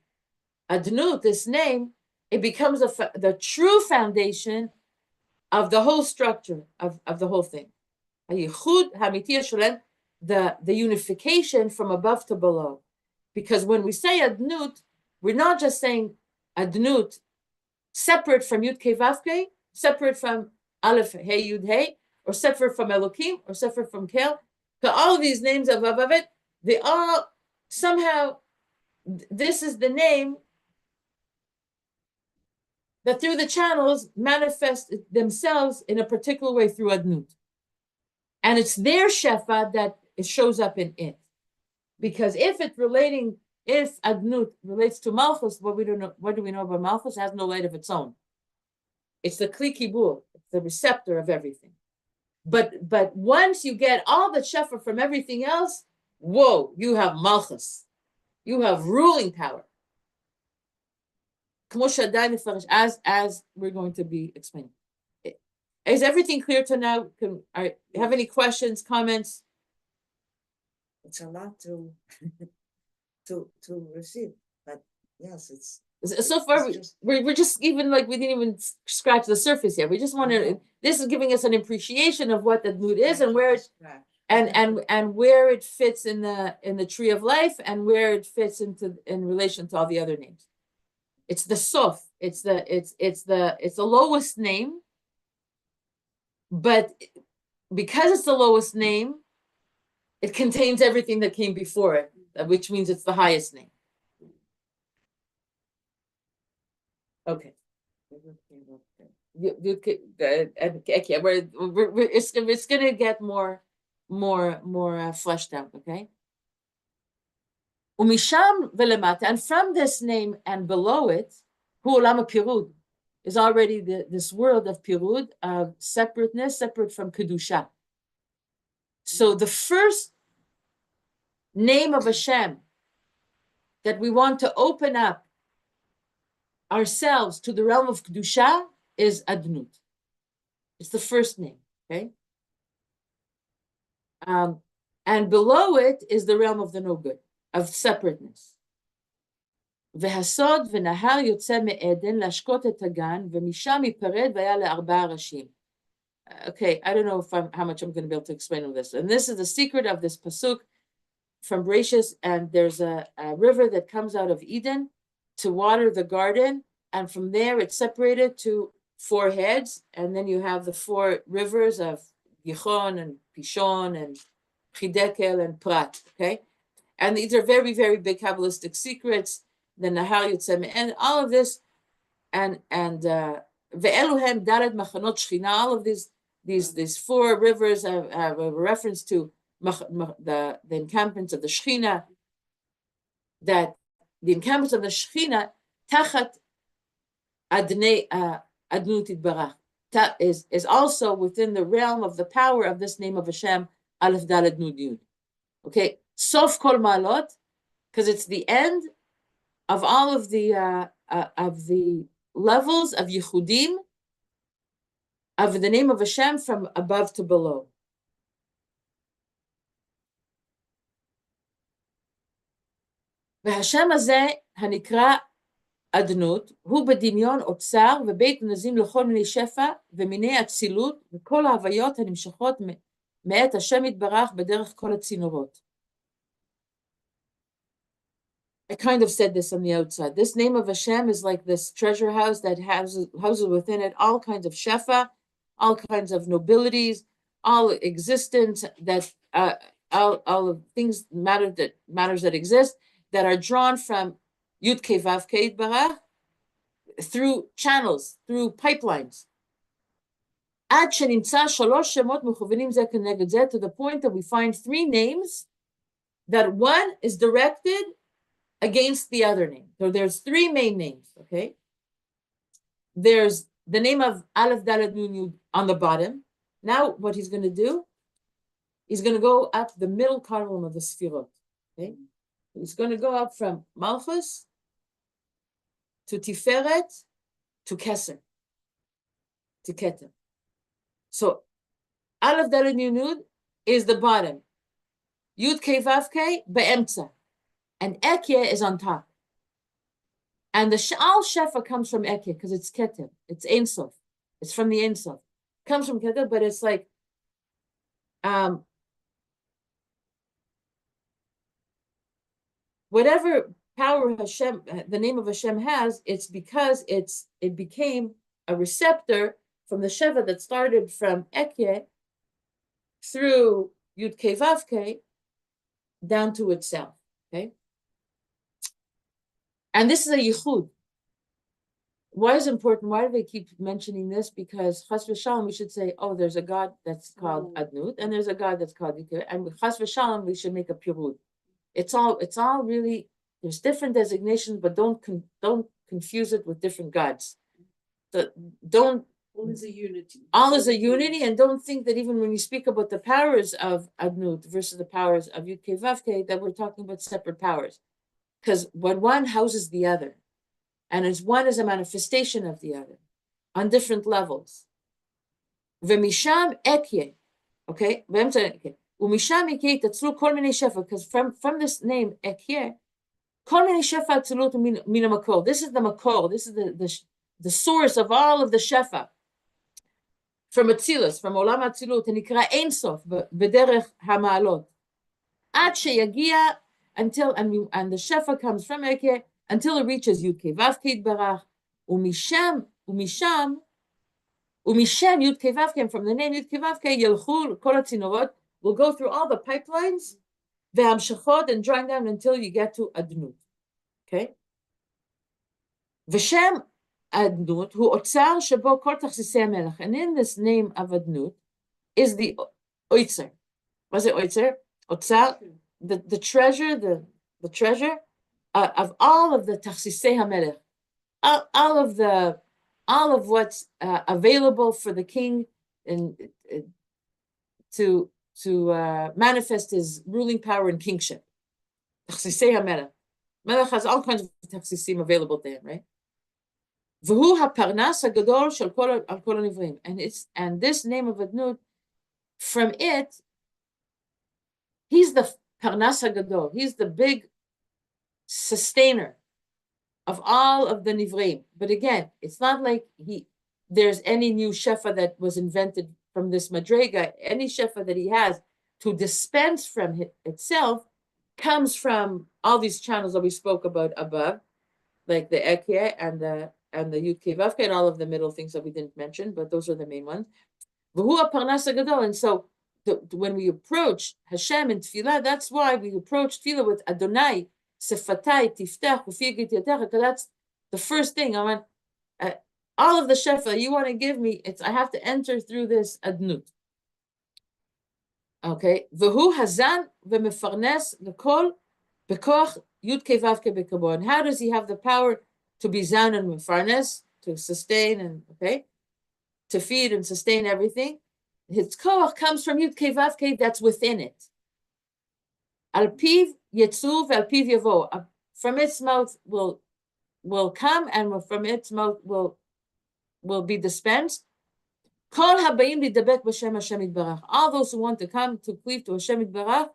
Adnut, this name, it becomes the true foundation of the whole structure of the whole thing. Yichud Hamiti Shalem, the unification from above to below. Because when we say Adnut, we're not just saying Adnut separate from Yud Kei Vav Kei, separate from Aleph Hey Yud Hey, or separate from Elokim, or separate from Kel. So all of these names of it, they all somehow, this is the name that through the channels manifest themselves in a particular way through Adnut. And it's their Shefa that it shows up in it. Because if Adnut relates to Malchus, what do we know about Malchus? It has no light of its own. It's the Kli Kibul, it's the receptor of everything. But once you get all the Shefa from everything else, whoa, you have Malchus. You have ruling power. As we're going to be explaining. Is everything clear to now? Have any questions, comments? It's a lot to receive, but yes, it's so far we're just even like we didn't even scratch the surface yet. We just wanted this is giving us an appreciation of what the mood is and where it and where it fits in the tree of life and where it fits in relation to all the other names. It's the sof. It's the lowest name. But because it's the lowest name, it contains everything that came before it, which means it's the highest name. Okay. It's going to get more fleshed out, okay? Umisham velemata, and from this name and below it, hu olam pirud, is already this world of pirud, of separateness, separate from kedusha. So the first name of Hashem that we want to open up ourselves to the realm of kedusha is Adnut. It's the first name, okay? And below it is the realm of the no good, of separateness. והסוד ונהר יוצא מעדן להשקות את הגן, ומשם ייפרד והיה לארבעה ראשים. Okay, I don't know how much I'm going to be able to explain all this. And this is the secret of this pasuk from Bereshis, and there's a river that comes out of Eden to water the garden, and from there it's separated to 4 heads, and then you have the 4 rivers of Gihon and Pishon and Chidekel and Prat, okay? And these are very, very big Kabbalistic secrets, the Nahar Yotzem, and all of this, and Ve'eluhem Dalet Machanot Shechina, all of these 4 rivers have a reference to the encampments of the Shechina, that the encampments of the Shechina, Tachat Adnei Adnut Yitbarach, is also within the realm of the power of this name of Hashem, Aleph Daled Nun Yud. Okay, Sof Kol Malot, because it's the end of all of the levels of Yichudim, of the name of Hashem from above to below. והשם הזה הנקרא אדנות, הוא בדמיון אוצר ובית נזים לכל מיני שפע ומיני אצילות וכל ההוויות הנמשכות מאת השם יתברך בדרך כל הצינורות. I kind of said this on the outside. This name of Hashem is like this treasure house that houses within it all kinds of shefa, all kinds of nobilities, all existence that all of things matters that exist that are drawn from Yud Kei Vav Kei Barach through channels, through pipelines. עד שנמצא שלוש שמות מכוונים זה כנגד זה, to the point that we find three names that one is directed against the other name. So there's three main names, okay? There's the name of Aleph Dalet Nun Yud on the bottom. Now what he's going to do, he's going to go up the middle column of the Sfirot, okay? He's going to go up from Malchus to Tiferet to Keser, to Keter. So Aleph Dalet Nun Yud is the bottom. Yud Kei Vav Kei be'emtza. And Ekye is on top. And the Al Shefa comes from Ekye because it's Keter. It's Ein Sof. It's from the Ein Sof. It comes from Keter, but it's like whatever power Hashem, the name of Hashem has, it's because it became a receptor from the Sheva that started from Ekye through Yud Kei Vav Kei down to itself. Okay? And this is a yichud. Why is it important? Why do they keep mentioning this? Because chas v'shalom, we should say, oh, there's a God that's called Adnut, and there's a God that's called Dikir, and with chas v'shalom, we should make a pirud. It's all really, there's different designations, but don't confuse it with different gods. All is a unity. All is a unity, and don't think that even when you speak about the powers of Adnut versus the powers of Yud Kei Vav Kei, that we're talking about separate powers. Because when one houses the other, and as one is a manifestation of the other, on different levels. V'misham ekye, okay? U'misham ekye tatzlu kol minei shefa, because from this name ekye, kol minei shefa atzulut min hamakor. This is the makor. This is the source of all of the shefa. From Atzilus, from Olam Atzilut, and ikra Ein Sof b'derech hamaalot. Ad sheyagia. Until and the shefa comes from Ekye until it reaches Yud Kei Vav Kei Barach, umisham Yud Kei Vav Kei, from the name Yud Kei Vav Kei yelchu kol hatzinorot, will go through all the pipelines, ve'hamshachot, and drawing down until you get to Adnut. Okay. V'shem Adnut hu otzar shebo kol tachsisei hamelech, and in this name of Adnut is the oitzer. Was it oitzer? Otzar. The treasure, the treasure of all of the tachsisei hamelech, all of what's available for the king and to manifest his ruling power and kingship. Tachsisei hamelech. Melech has all kinds of tachsisim available to him, right? V'hu haparnas hagadol shel kol hanivrim, and this name of Adnut, from it, he's the Parnas HaGadol. He's the big sustainer of all of the Nivreim. But again, it's not like there's any new shefa that was invented from this Madrega. Any shefa that he has to dispense from itself comes from all these channels that we spoke about above, like the Ekye and the Yud Kei Vav Kei and all of the middle things that we didn't mention, but those are the main ones. V'hu Parnas HaGadol. And so when we approach Hashem in Tefillah, that's why we approach Tefillah with Adon-ai, Sefatai, Tiftach, Ufigit Yatecha, because that's the first thing. I want all of the shefa you want to give me. I have to enter through this Adnut. Okay, V'hu Hazan v'mefarnes l'kol bekoach Yud Kei Vav Kei bekabo. And how does he have the power to be zan and mefarnes, to sustain and to feed and sustain everything? His koach comes from Yud Kei Vav Kei that's within it. Al piv yetzu ve'al piv yavo. From its mouth will come, and from its mouth will be dispensed. Kol habayim lidabek b'shem Hashem yitbarach. All those who want to come to cleave to Hashem yitbarach,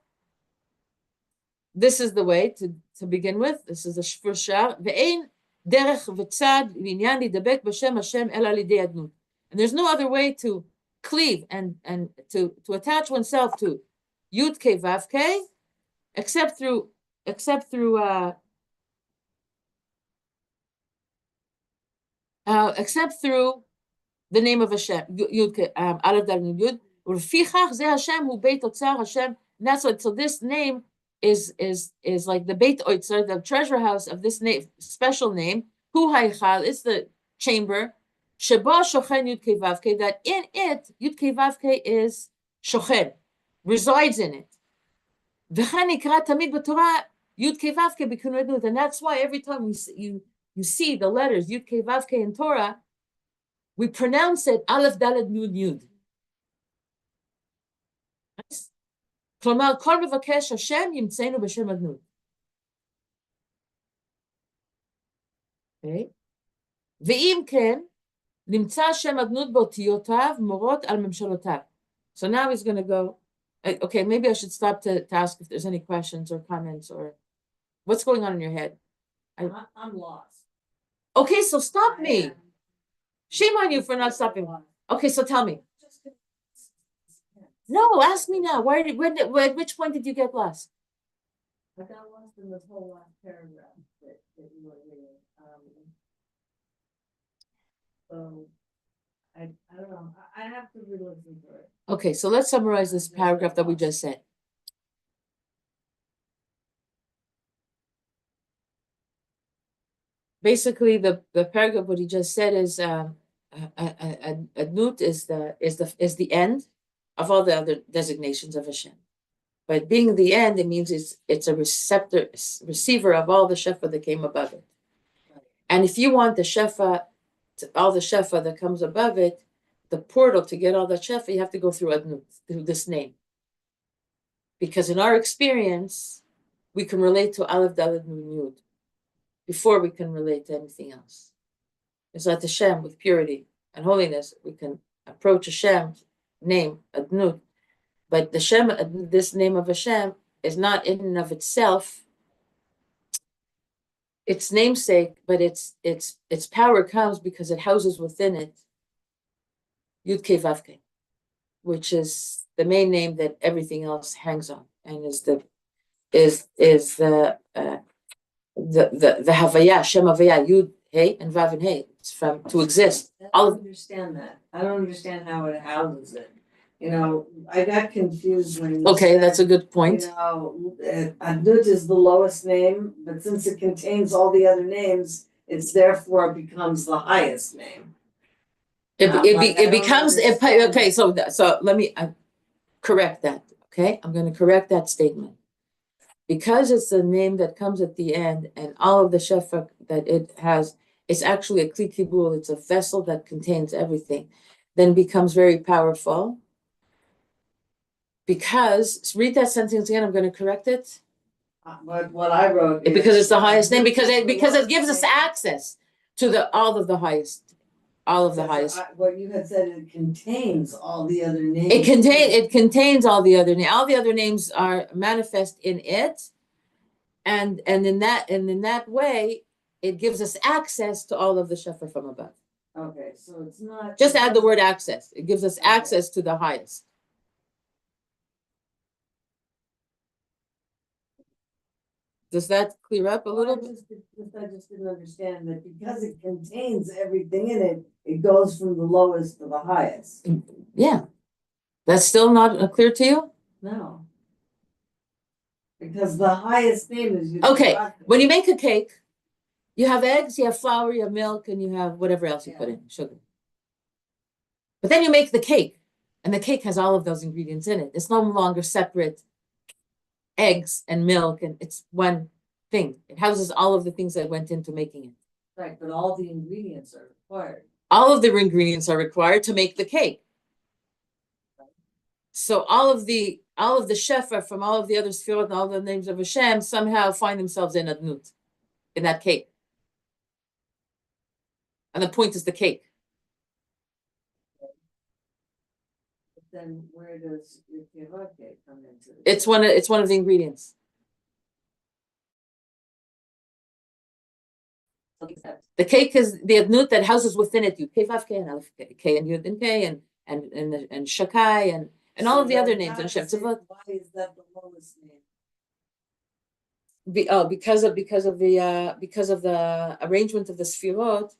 this is the way to begin with. This is the first shar. Ve'ein derech v'tzad v'inyan lidabek b'shem Hashem el al yidei adnut. And there's no other way to cleave and to attach oneself to Yud Kei Vav Kei except through the name of Hashem. Yud Kei Aleph Dal Nun Yud. U'lefichach ze Hashem hu Beit Otzar Hashem. And that's what. So this name is like the Beit Otzar, the treasure house of this name, special name. Hu Haichal is the chamber. Sheba Shochen Yud Kei Vav Kei, that in it Yud Kei Vav Kei is Shochen, resides in it. V'chen ikra tamid b'Torah Yud Kei Vav Kei b'Kun Adnut, and that's why every time you see the letters Yud Kei Vav Kei in Torah, we pronounce it Aleph Daled Nun Yud. Klomar kol mevakesh Hashem yimtzeinu b'Shem Adnut. Okay. Ve'im ken Nimtza Shem Adnut b'otiyotav morot al memshalotav. So now he's going to go. Okay, maybe I should stop to ask if there's any questions or comments or what's going on in your head. I'm lost. Okay, so stop me. Shame on you for not stopping. Okay, so tell me. No, ask me now. At which point did you get lost? I got lost in this whole last paragraph that you were reading. So I don't know. I have to re-listen to it. Okay, so let's summarize this paragraph that we just said. Basically, the paragraph what he just said is Adnut is the end of all the other designations of Hashem. But being the end, it means it's a receiver of all the shefa that came above it. And if you want the shefa, all the shefa that comes above it, the portal to get all that shefa, you have to go through Adnut, through this name. Because in our experience, we can relate to Aleph Daled Nun Yud before we can relate to anything else. It's like Hashem with purity and holiness. We can approach Hashem's name, Adnut. But the Shem, this name of Hashem, is not in and of itself its namesake, but its power comes because it houses within it Yud Kei Vav Kei, which is the main name that everything else hangs on, and is the Havaya, Shem Havaya, Yud Hey and Vav and Hey. It's from to exist. I don't understand that. I don't understand how it houses it. You know, I got confused when you Okay, said, that's a good point. You know, Adnut is the lowest name, but since it contains all the other names, it's therefore becomes the highest name. It becomes okay. So let me correct that. Okay, I'm going to correct that statement because it's the name that comes at the end, and all of the shefach that it has. It's actually a kli kibul. It's a vessel that contains everything. Then it becomes very powerful. Because read that sentence again. I'm going to correct it. But what I wrote because it's the highest name. Because it gives us access to all of the highest. What you had said, it contains all the other names. It contains all the other names. All the other names are manifest in it, and in that way, it gives us access to all of the shefa from above. Okay, so it's not just add the word access. It gives us access to the highest. Does that clear up a little bit? I just didn't understand that because it contains everything in it, it goes from the lowest to the highest. Yeah. That's still not clear to you? No. Because the highest name is okay. When you make a cake, you have eggs, you have flour, you have milk, and you have whatever else you put in, sugar. But then you make the cake, and the cake has all of those ingredients in it. It's no longer separate eggs and milk, and it's one thing. It houses all of the things that went into making it. Right, but all the ingredients are required. All of the ingredients are required to make the cake. So all of the shefa from all of the other sefirot and all the names of Hashem somehow find themselves in Adnut, in that cake. And the point is the cake. Then where does your cake come into it? It's one of the ingredients. The cake is the adnut that houses within it. You K Vav K and Aleph K and Yud and K and Shakai and all of the other names and Shem Tzavot. Why is that the lowest name? Because of the arrangement of the Sfirot.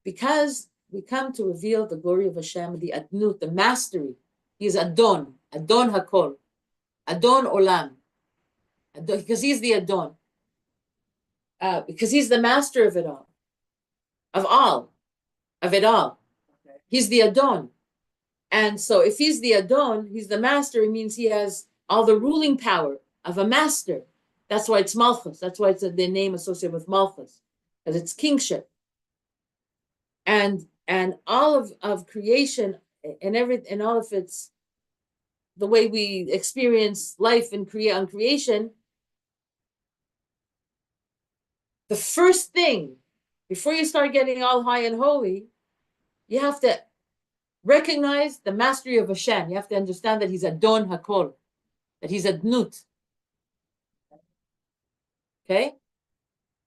Because we come to reveal the glory of Hashem, the adnut, the mastery. He is Adon Hakol, Adon Olam, because he's the Adon. Because he's the master of it all, of it all. Okay. He's the Adon. And so if he's the Adon, he's the master, it means he has all the ruling power of a master. That's why it's Malchus. That's why it's the name associated with Malchus, because it's kingship. And all of creation and all of its, the way we experience life and creation, the first thing, before you start getting all high and holy, you have to recognize the mastery of Hashem. You have to understand that he's Adon Hakol, that he's Adnut. Okay?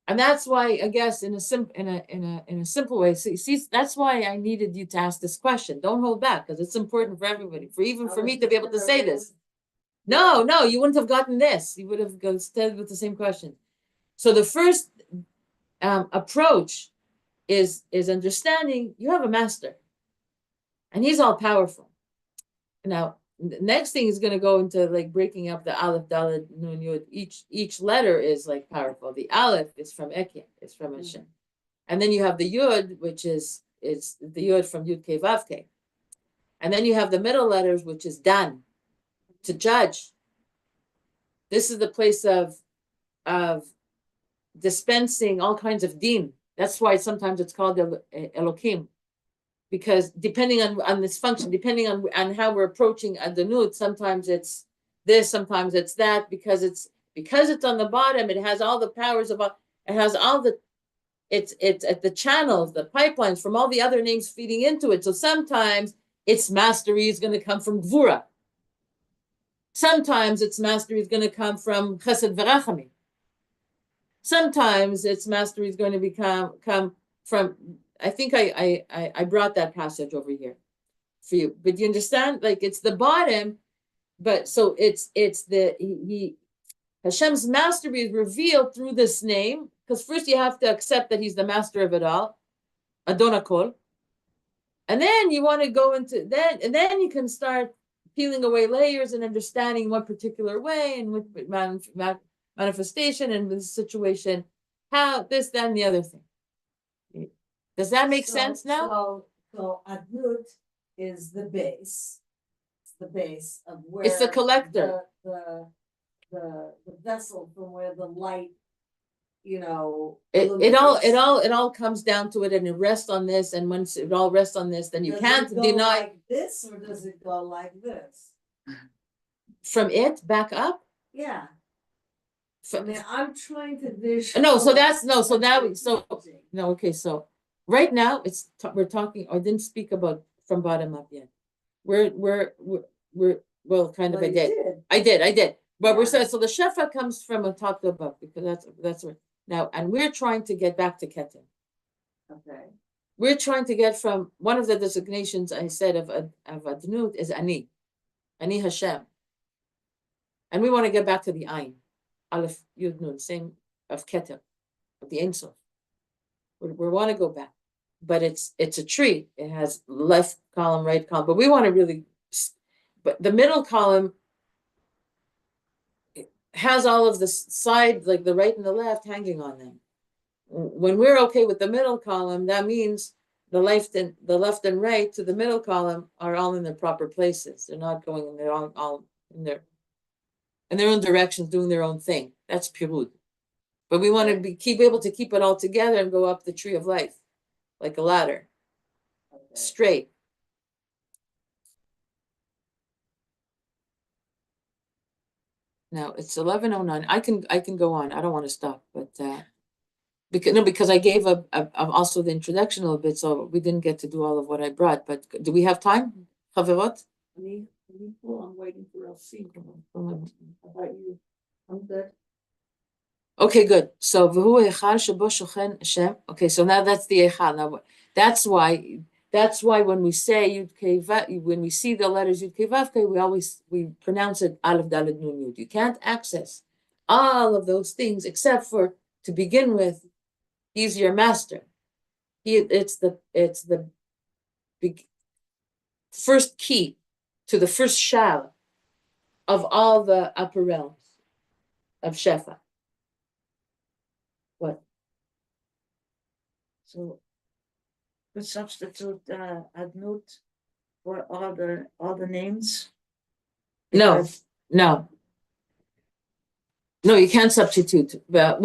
And that's why, I guess, in a simple way, see, that's why I needed you to ask this question. Don't hold back, because it's important for everybody, for me to be able to say this. No, you wouldn't have gotten this. You would have stayed with the same question. So the first approach is understanding you have a master, and he's all powerful. Now, the next thing is going to go into like breaking up the Aleph, Dalet, Nun, Yud. Each letter is like powerful. The Aleph is from Ekyeh, it's from Hashem, and then you have the Yud, which is the Yud from Yud Kei Vav Kei, and then you have the middle letters, which is Dan, to judge. This is the place of dispensing all kinds of din. That's why sometimes it's called Elokim, because depending on this function, depending on how we're approaching Adonut, sometimes it's this, sometimes it's that, because it's on the bottom, it has all the powers of all, it has all the, it's at the channels, the pipelines from all the other names feeding into it. So sometimes its mastery is going to come from Gvura. Sometimes its mastery is going to come from Chesed V'Rachamim. Sometimes its mastery is going to come from, I think I brought that passage over here for you, but you understand, like it's the bottom, but so it's the Hashem's mastery is revealed through this name, because first you have to accept that he's the master of it all, Adon Hakol, and then you want to go into that, and then you can start peeling away layers and understanding one particular way and with manifestation and the situation, how this, that, and the other thing. Does that make sense now? So Adnut is the base. It's the base of where it's the collector. The vessel from where the light, it all comes down to it, and it rests on this, and once it all rests on this, then you can't deny like this, or does it go like this? From it back up? Yeah. From, I mean, I'm trying to visualize. So right now we're talking. I didn't speak about from bottom up yet. We're kind of. I did. But we're saying so the Shevach comes from a top to above, because that's where now, and we're trying to get back to Keter. Okay. We're trying to get from one of the designations I said of Adnut is Ani Hashem, and we want to get back to the Ayin, Aleph Yud Nun, same of Keter, of the Ein Sof. We want to go back, but it's a tree. It has left column, right column, but we want to really, but the middle column has all of the side, like the right and the left, hanging on them. When we're okay with the middle column, that means the left and right to the middle column are all in their proper places. They're not going in their all in their own directions, doing their own thing. That's pirud. But we want to be able to keep it all together and go up the tree of life, like a ladder, straight. Now it's 11:09. I can go on. I don't want to stop, but because I gave also the introduction a little bit, so we didn't get to do all of what I brought. But do we have time, Chaverot? I'm waiting for Elsie. How about you? I'm good. Okay, good. So v'hu echal shebo shochen Hashem. Okay, so now that's the echal. Now that's why when we say Yud Kei Vav, when we see the letters Yud Kei Vav Kei, we pronounce it Aleph Dalet Nun Yud. You can't access all of those things except for, to begin with, he's your master. It's the big first key to the first shal of all the upper realms of Shefa. What? So we substitute Adnut for all the names. No, Because- no. No, you can't substitute. But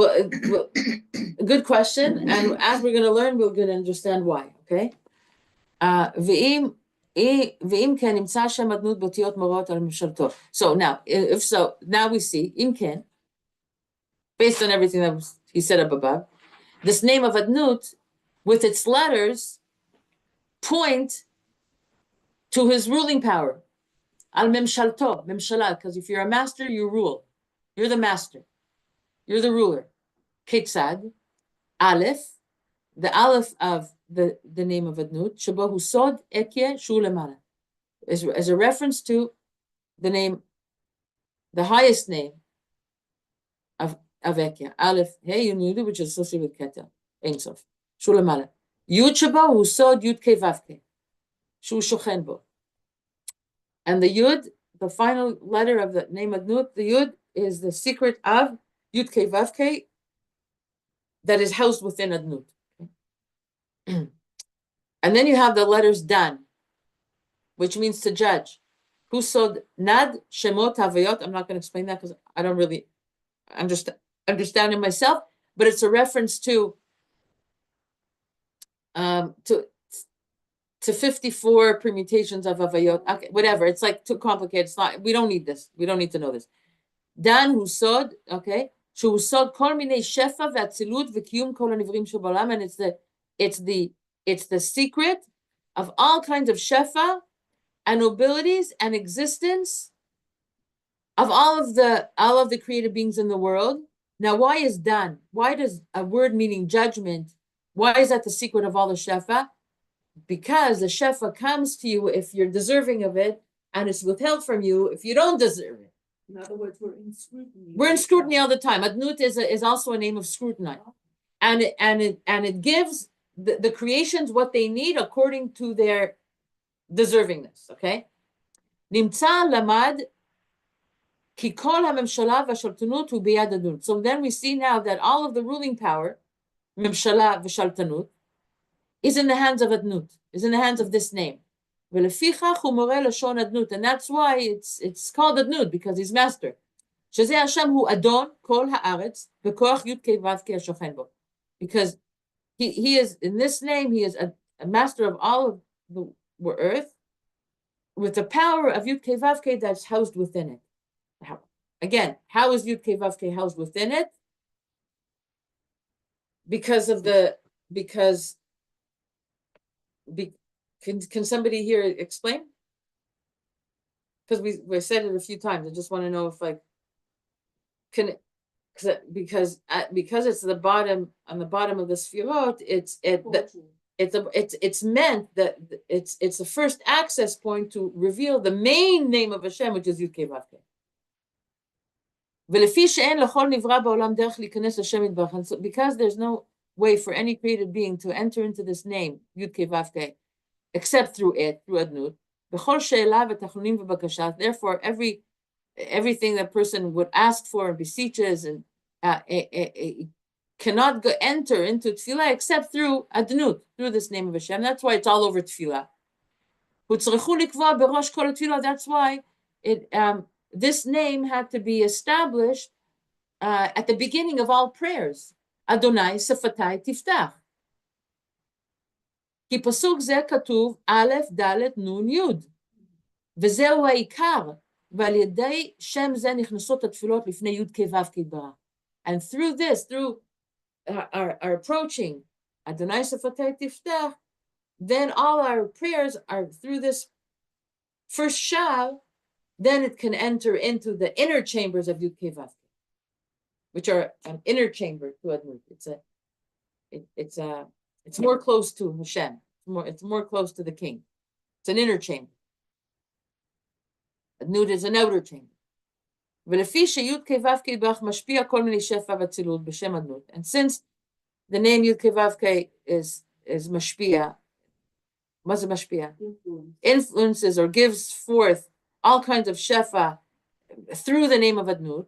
good question. And as we're going to learn, we're going to understand why. Okay. ואם כן נמצא שם אדנות באותיות מורות על ממשלתו. So now, if so, now we see, אם כן, based on everything that he said up above, this name of Adnut, with its letters, point to his ruling power. Al memshalto, memshala, because if you're a master, you rule. You're the master. You're the ruler. Ketzad, Aleph, the Aleph of the name of Adnut, Shabo Husod Ekye Shu Lemala, as a reference to the name, the highest name of Ekye, Aleph, Hey Yunudu, which is associated with Ketel, Ein Sof, Shu Lemala. Yud Shabo Husod Yud Kei Vav Kei, Shu Shochen Bo. And the Yud, the final letter of the name Adnut, the Yud is the secret of Yud Kei Vav Kei that is housed within Adnut. And then you have the letters Dan, which means to judge. Husod Nad Shemot Havayot. I'm not going to explain that because I don't really understand it myself, but it's a reference to 54 permutations of Havayot. Okay, whatever. It's like too complicated. It's not. We don't need this. We don't need to know this. Dan Husod. Okay. Husod Kol Minei Shefa VaTzilut VeKiyum Kol HaNivrim Shebalam, and it's the secret of all kinds of shefa and nobilities and existence of all of the created beings in the world. Now, why is Dan? Why does a word meaning judgment? Why is that the secret of all the shefa? Because the shefa comes to you if you're deserving of it, and it's withheld from you if you don't deserve it. In other words, we're in scrutiny. We're in scrutiny all the time. Adnut is also a name of scrutiny, and it gives the creations what they need according to their deservingness. Okay. Nimtza lamad ki kol hamemshala v'shaltanut hu biyad Adnut. So then we see now that all of the ruling power, memshala v'shaltanut, is in the hands of Adnut, is in the hands of this name. V'lefichach hu moreh lashon Adnut, and that's why it's called Adnut, because he's master. Shezeh Hashem hu Adon kol haaretz v'koach Yud Kei Vav Kei hashochen bo, because he is, in this name, he is a master of all of the earth, with the power of Yud Kei Vav Kei that's housed within it. How is Yud Kei Vav Kei housed within it? Can somebody here explain? Because we said it a few times. I just want to know if because it's the bottom, on the bottom of the sfirot, it's meant that it's the first access point to reveal the main name of Hashem, which is Yud Kei Vav Kei. Because there's no way for any created being to enter into this name, Yud Kei Vav Kei, except through Adnut. Therefore, everything that person would ask for and beseeches and cannot enter into tefillah except through Adnut, through this name of Hashem. That's why it's all over tefillah. That's why this name had to be established at the beginning of all prayers. Adon-ai sefatai tiftach. כי פסוק זה כתוב א' ד' נ' י' וזהו העיקר, ועל ידי שם זה נכנסות התפילות לפני י' כ' ו' כ' ברא. And through this, through our approaching Adon-ai sefatai tiftach, then all our prayers are through this first shav, then it can enter into the inner chambers of Yud Kei Vav Kei. which are an inner chamber to Adnut. It's more close to HaShem. It's more close to the king. It's an inner chamber. Adnut is an outer chamber. And since the name Yud Kei Vav Kei is mashpia, what's it mashpia? Influences or gives forth all kinds of shefa through the name of Adnut,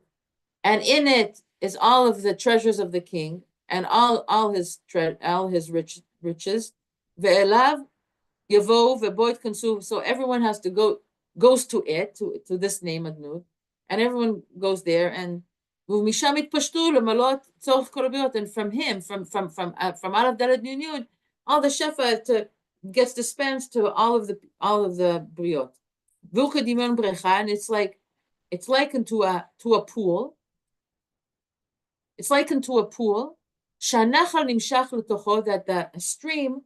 and in it is all of the treasures of the king and all his riches. Ve'elav yavo ve'boit konsu. So everyone has to goes to it, to this name Adnut, and everyone goes there, and and from him, from out of Daled Nun Yud, all the shefa gets dispensed to all of the briot. And it's likened to a pool. It's likened to a pool. That the stream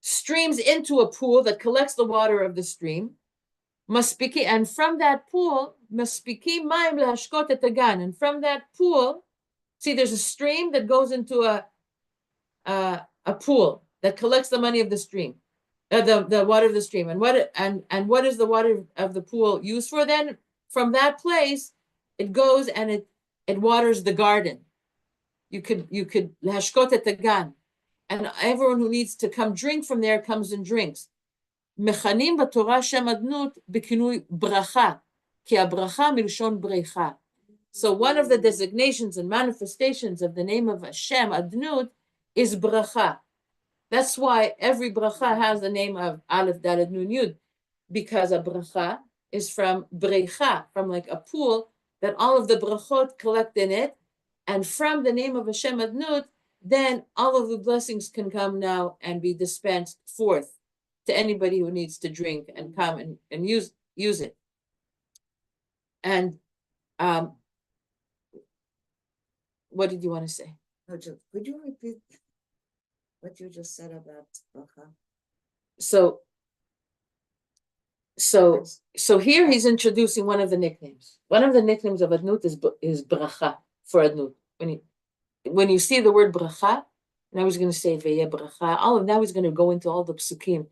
streams into a pool that collects the water of the stream. And from that pool, and from that pool, see, there's a stream that goes into a pool that collects the money of the stream, the water of the stream. And what is the water of the pool used for? Then from that place, it goes and it waters the garden. You could hashkot et hagan, and everyone who needs to come drink from there comes and drinks. Mechanim b'Torah Shem Adnut b'kinui bracha, ki habracha milshon breicha. So one of the designations and manifestations of the name of Hashem Adnut is bracha. That's why every bracha has the name of Aleph Daled Nun Yud, because a bracha is from breicha, from like a pool that all of the brachot collect in it, and from the name of Hashem Adnut, then all of the blessings can come now and be dispensed forth to anybody who needs to drink and come and use it. And what did you want to say? Could you repeat what you just said about bracha? So here he's introducing one of the nicknames. One of the nicknames of Adnut is bracha, for Adnut. When you see the word bracha, now he's going to say veye bracha. Now he's going to go into all the psukim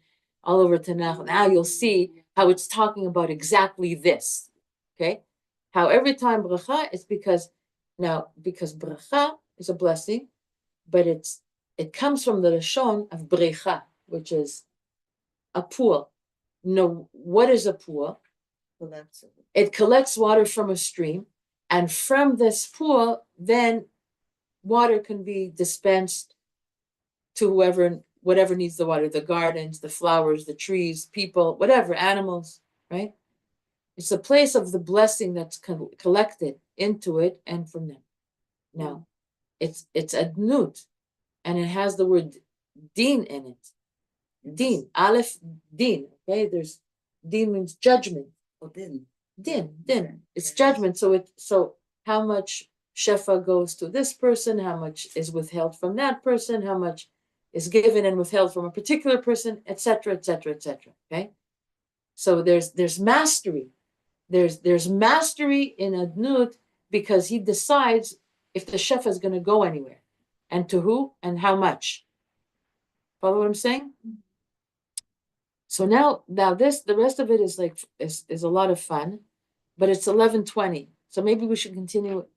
all over Tanakh. Now you'll see how it's talking about exactly this. Okay, how every time bracha is because bracha is a blessing, but it comes from the lashon of brecha, which is a pool. No, what is a pool? It collects water from a stream, and from this pool, then water can be dispensed to whatever needs the water, the gardens, the flowers, the trees, people, whatever, animals, right? It's a place of the blessing that's collected into it and from them. Now, it's Adnut, and it has the word din in it. Din, Aleph, din, okay? There's, din means judgment. Oh, din. It's judgment. So how much shefa goes to this person, how much is withheld from that person, how much is given and withheld from a particular person, etc., etc., etc. Okay, so there's mastery. There's mastery in Adnut because he decides if the shefa is going to go anywhere, and to who and how much. Follow what I'm saying? So now the rest of it is a lot of fun, but it's 11:20. So maybe we should continue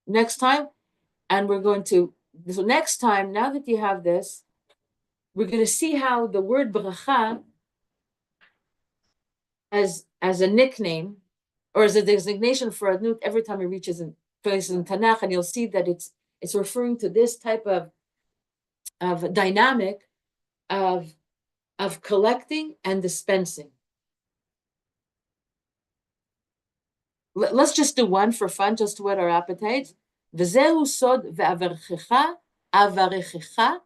next time, and we're going to. So next time, now that you have this, we're going to see how the word bracha as a nickname or as a designation for Adnut every time it reaches in places in Tanakh, and you'll see that it's referring to this type of dynamic of collecting and dispensing. Let's just do one for fun, just to whet our appetites. V'zehu sod ve'avarchecha avarechecha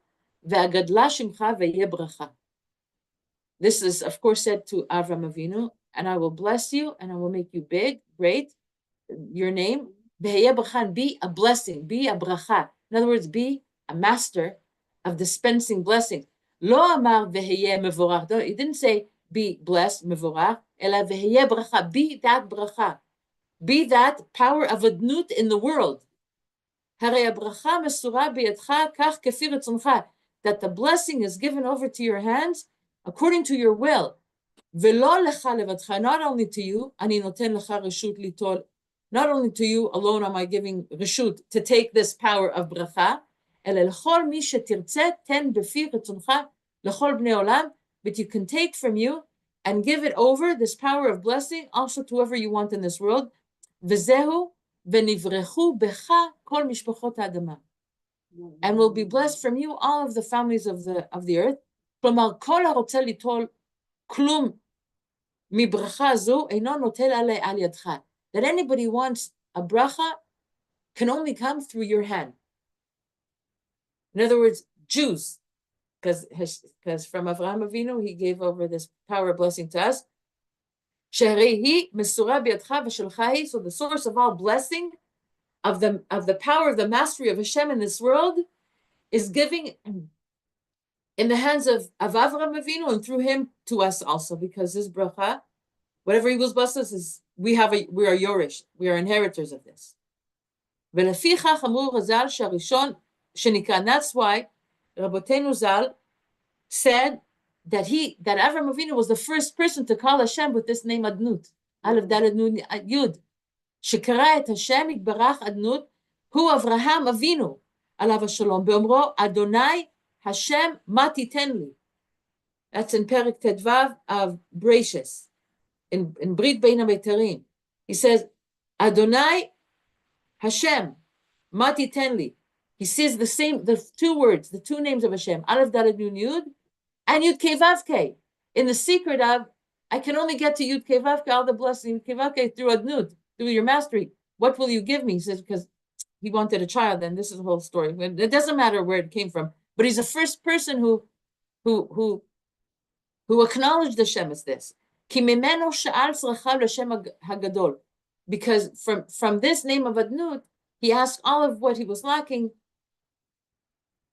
ve'agadla shimcha ve'yeh bracha. This is, of course, said to Avram Avinu, and I will bless you, and I will make you big, great, your name, ve'yeh bracha, be a blessing, be a bracha. In other words, be a master of dispensing blessing. Lo amar ve'yeh mevorach. He didn't say be blessed, mevorach, ela ve'yeh bracha, be that bracha. be that power of adnut in the world. That the blessing is given over to your hands according to your will. Not only to you, not only to you alone am I giving reshut to take this power of bracha, but you can take from you and give it over, this power of blessing, also to whoever you want in this world. And will be blessed from you all of the families of the earth. That anybody wants a bracha can only come through your hand. In other words, Jews, because from Avraham Avinu, he gave over this power of blessing to us. Sharei mesura b'yadcha v'shelcha. So the source of all blessing, of the power of the mastery of HaShem in this world, is giving in the hands of Avraham Avinu and through him to us also, because this bracha, whatever he will bless us, is we are Yorish, we are inheritors of this. And that's why Rabbeinu Zal said that Avraham Avinu was the first person to call Hashem with this name Adnut. Aleph Daled Nun Yud. Shekara et Hashem Yitbarach Adnut Hu Avraham Avinu Alav Shalom Beomro Adon-ai Hashem Ma Titen Li. That's in Perik Tedvav of Bereshis. In Brit Bein HaBeitarim, he says, Adon-ai Hashem Ma Titen Li. He says the two words, the two names of Hashem, Aleph Daled Nun Yud, and Yud Kei Vav Kei, in the secret of, I can only get to Yud Kei Vav Kei, all the blessing, Yud Kei Vav Kei, through Adnut, through your mastery. What will you give me? He says, because he wanted a child, and this is the whole story. It doesn't matter where it came from, but he's the first person who acknowledged Hashem as this. Because from this name of Adnut, he asked all of what he was lacking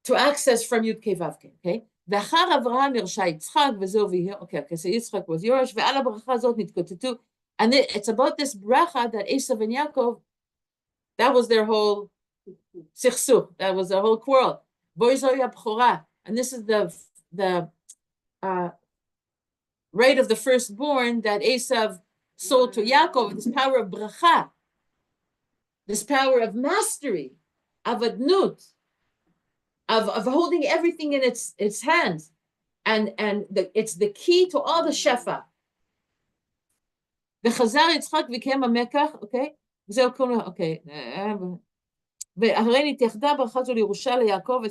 to access from Yud Kei Vav Kei. Okay. ואחר אברהם ירשה יצחק וזהו ויהיה, okay, so Yitzchak was Yoresh, ועל הברכה הזאת נתקוטטו, and it's about this bracha that Esav and Yaakov, that was their whole sichsuch, that was their whole quarrel. Boizoi abchora, and this is the right of the firstborn that Esav sold to Yaakov, this power of bracha, this power of mastery, of adnut, of holding everything in its hands, and it's the key to all the shefa. וחזר יצחק וקיים המקח, okay? זהו כל, okay. והרי נתייחדה ברכה זו לירושה ליעקב,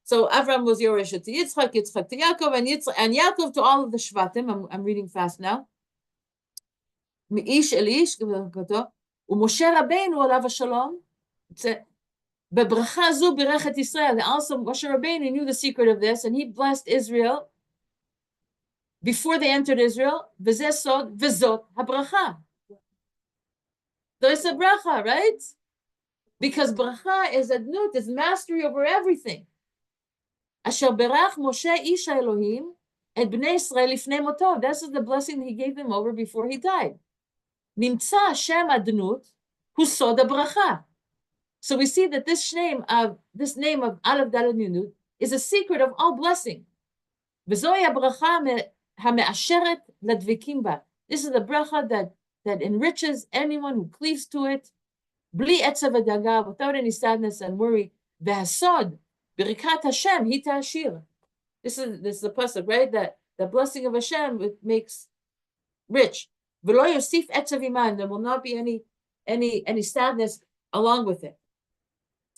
so Avram was Yoresh to Yitzchak, Yitzchak to Yaakov, and Yaakov to all of the Shvatim. I'm reading fast now. מאיש אל איש, ומשה רבינו עליו השלום, בברכה זו בירך את ישראל. Also, Moshe Rabbeinu knew the secret of this, and he blessed Israel before they entered Israel. וזה סוד, וזאת הברכה. So it's a bracha, right? Because bracha is adnut, is mastery over everything. אשר ברך משה איש האלוהים את בני ישראל לפני מותו. This is the blessing he gave them over before he died. נמצא השם אדנות הוא סוד הברכה. So we see that this name of Aleph Daled Nun Yud is a secret of all blessing. וזוהי הברכה המאשרת לדבקים בה. This is the bracha that enriches anyone who cleaves to it, בלי עצב ודאגה, without any sadness and worry. והסוד, ברכת השם, היא תעשיר. This is the pasuk, right? That the blessing of Hashem makes rich. ולא יוסיף עצב עימן, there will not be any sadness along with it.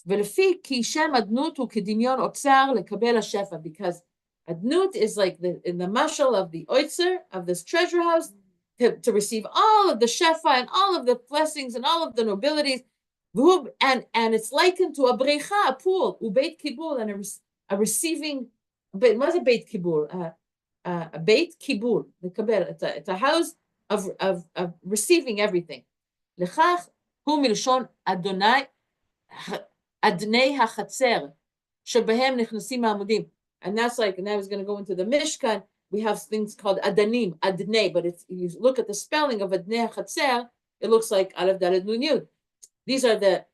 ולפי כי שם אדנות הוא כדמיון אוצר לקבל השפע, because adnut is like in the mashal of the oitzer, of this treasure house, to receive all of the shefa and all of the blessings and all of the nobilities, and it's likened to a brecha, a pool, ubeit kibul, and a receiving, but what is a beit kibul? A beit kibul, the kabel, it's a house of receiving everything. Lechach hu milshon Adon-ai Adnei HaChatzer shebehem nichnasim ha'amudim. And that's like, and I was going to go into the Mishkan, we have things called Adanim, Adnei, but you look at the spelling of Adnei HaChatzer, it looks like Aleph Dalet Nun Yud. These are the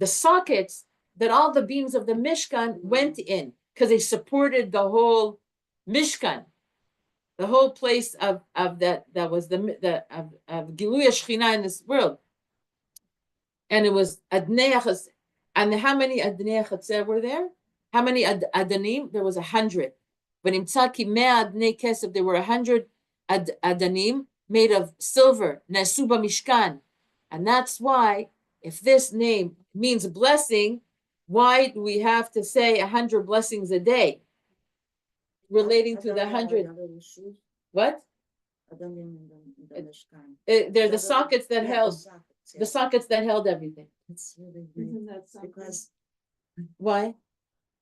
sockets that all the beams of the Mishkan went in, because they supported the whole Mishkan, the whole place of that was the of Gilui Shechina in this world. And it was Adnei HaChatzer. And how many Adnei HaChatzer were there? How many Adanim? There was 100. But in Tzaki Mea Adnei Kesef, there were 100 Adanim made of silver, Nasuba Mishkan. And that's why, if this name means blessing, why do we have to say 100 blessings a day? Relating to the 100. What? They're the sockets that held the sockets that held everything. It's really great. Because Why?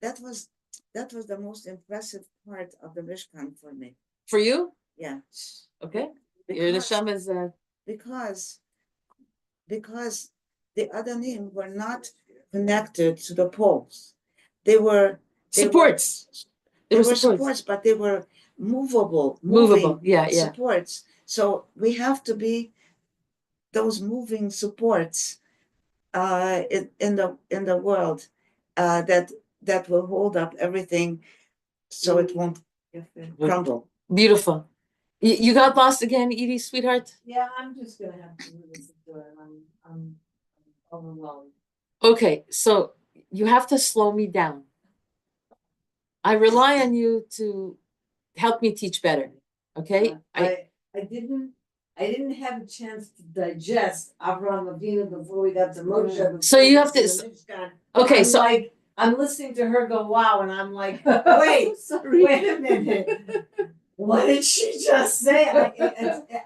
that was the most impressive part of the Mishkan for me. For you? Yeah. Okay. Your neshama is because the Adanim were not connected to the poles. They were supports. They were supports, but they were movable. Yeah. Supports. So we have to be those moving supports in the world that will hold up everything so it won't crumble. Beautiful. You got lost again, Edie, sweetheart? Yeah, I'm just gonna have to listen to it. I'm overwhelmed. Okay, so you have to slow me down. I rely on you to help me teach better. Okay? I didn't have a chance to digest Avraham Avinu before we got to Moshe. So you have to. Okay, so I'm listening to her go wow, and I'm like, wait a minute. What did she just say?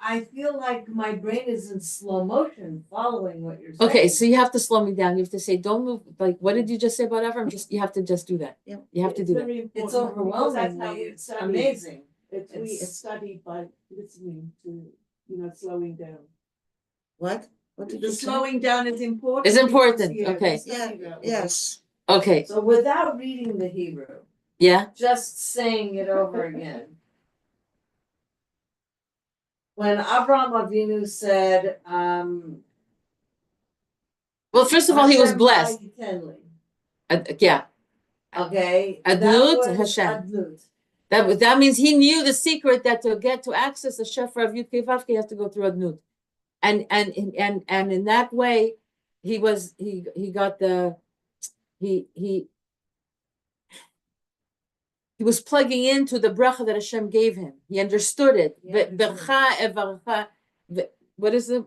I feel like my brain is in slow motion following what you're saying. Okay, so you have to slow me down. You have to say, don't move. Like, what did you just say about Avram? You have to just do that. Yeah. You have to do that. It's overwhelming. It's amazing. It's studied by listening to, slowing down. What? What did The you say? slowing down is important. It's important. because, Okay. Yes. Okay. So without reading the Hebrew, Yeah. just saying it over again. When Avraham Avinu said, Well, first of all, he was Hashem blessed. Vayitenli. Yeah. Okay. Adnut that was Hashem. Adnut. That means he knew the secret that to get to access the Shefer of Yud Kei Vav, he has to go through Adnut. And in that way, he got the he was plugging into the bracha that Hashem gave him. He understood it. What is it?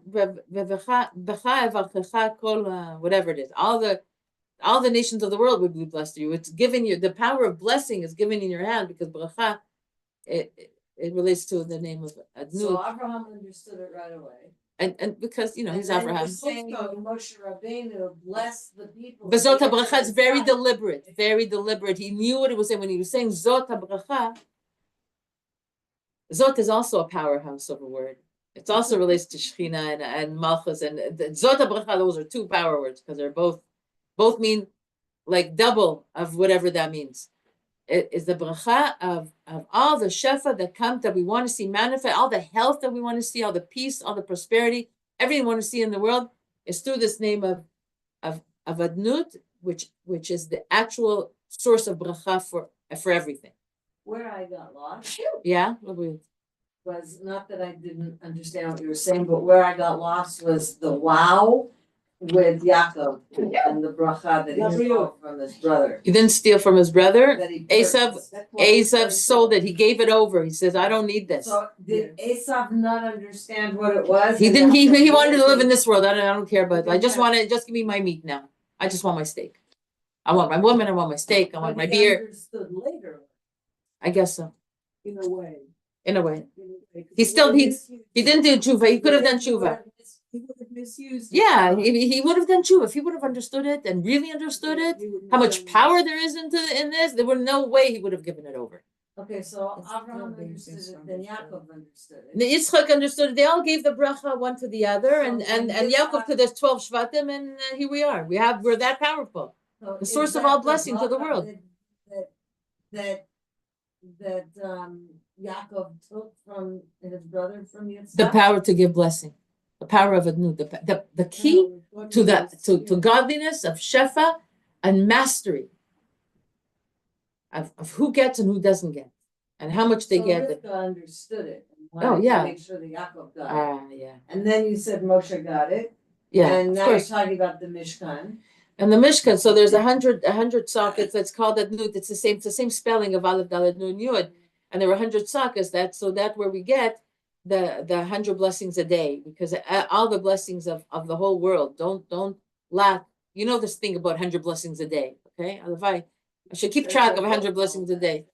Whatever it is. All the nations of the world would be blessed through you. It's given you the power of blessing is given in your hand because bracha it relates to the name of Adnut. So Abraham understood it right away. And because he's Abraham. Saying Moshe Rabbeinu bless the people. But Zot HaBracha is very deliberate, very deliberate. He knew what he was saying when he was saying Zot HaBracha. Zot is also a powerhouse of a word. It also relates to Shechina and Malchus and Zot HaBracha. Those are two power words because they're both mean like double of whatever that means. It is the bracha of all the shefa that come that we want to see manifest, all the health that we want to see, all the peace, all the prosperity, everything we want to see in the world is through this name of Adnut, which is the actual source of bracha for everything. Where I got lost. Yeah, was not that I didn't understand what you were saying, but where I got lost was the wow with Yaakov and the bracha that he stole from his brother. He didn't steal from his brother. Esav Esav sold it. He gave it over. He says, "I don't need this." So did Esav not understand what it was? He didn't. He wanted to live in this world. I don't care about it. I just want to just give me my meat now. I just want my steak. I want my woman. I want my steak. I want my beer. Understood later. I guess so. In a way. In a way. He didn't do tshuva. He could have done tshuva. He would have misused it. Yeah, he would have done tshuva. If he would have understood it and really understood it, how much power there is in this, there were no way he would have given it over. Okay, so Abraham understood it, then Yaakov understood it. Yitzchak understood it. They all gave the bracha one to the other, and Yaakov to the 12 shvatim, and here we are. We're that powerful. So The source of all blessing to the world. That Yaakov took from his brother from Yitzchak. The power to give blessing. The power of Adnut, the key to to godliness, of Shefa, and mastery of who gets and who doesn't get, and how much they So get. Rivka understood it. And Oh, wanted yeah. to make sure that Yaakov got it. Yeah. And then you said Moshe got it. Yeah, And of now you're course. talking about the Mishkan. And the Mishkan, so there's 100 sockets that's called Adnut. It's the same spelling of Aleph, Dalet, Nun, Yud. And there were 100 sockets. That's where we get the 100 blessings a day, because all the blessings of the whole world, don't lack. You know this thing about 100 blessings a day, okay? I should keep track of 100 blessings a day.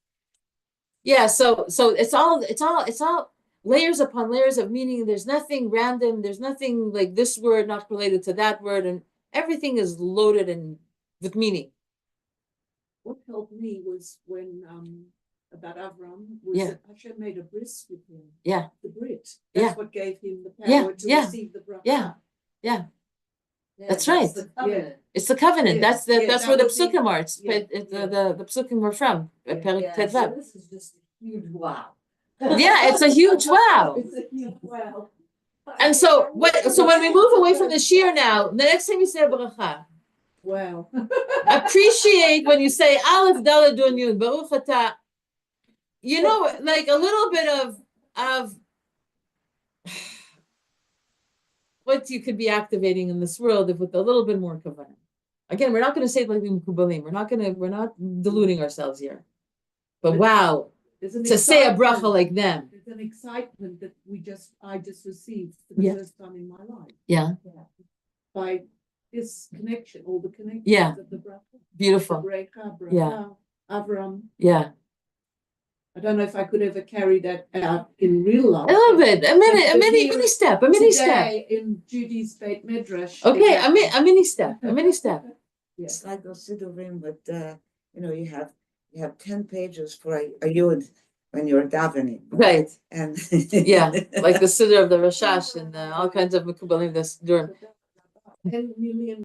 Yeah, so it's all layers upon layers of meaning. There's nothing random. There's nothing like this word not related to that word, and everything is loaded and with meaning. What helped me was when about Avram was that Hashem made a bris with him. Yeah. The Brit. Yeah. That's what gave him the power to receive the bracha. Yeah. Yeah, That's right. The covenant. It's the covenant. Yeah. That's that where the was psukim are. It's yeah. the psukim were from. Perek Yeah, so Tedvav. this is just a huge wow. Yeah, it's a huge wow. It's a huge wow. And so when we move away from the shir now, the next time you say a bracha, Wow. appreciate when you say Aleph Dalet Nun Yud Baruch Atah. You know, like a little bit of what you could be activating in this world if with a little bit more kavanah. Again, we're not going to say it like the Mekubalim. We're not deluding ourselves here. But wow, to say a bracha like them. There's an excitement that I just received for the first time in my life. Yeah. By this connection, all the connections of the bracha. Beautiful. Bracha, Yeah. Avram. Yeah. I don't know if I could ever carry that out in real life. A little bit, a mini step. In Judy's Beit Midrash. Okay, a mini step. It's like those Siddurim, but you have 10 pages for a yud when you're davening. Right. And yeah, like the Siddur of the Rashash and all kinds of Mekubalim that's during. 10 million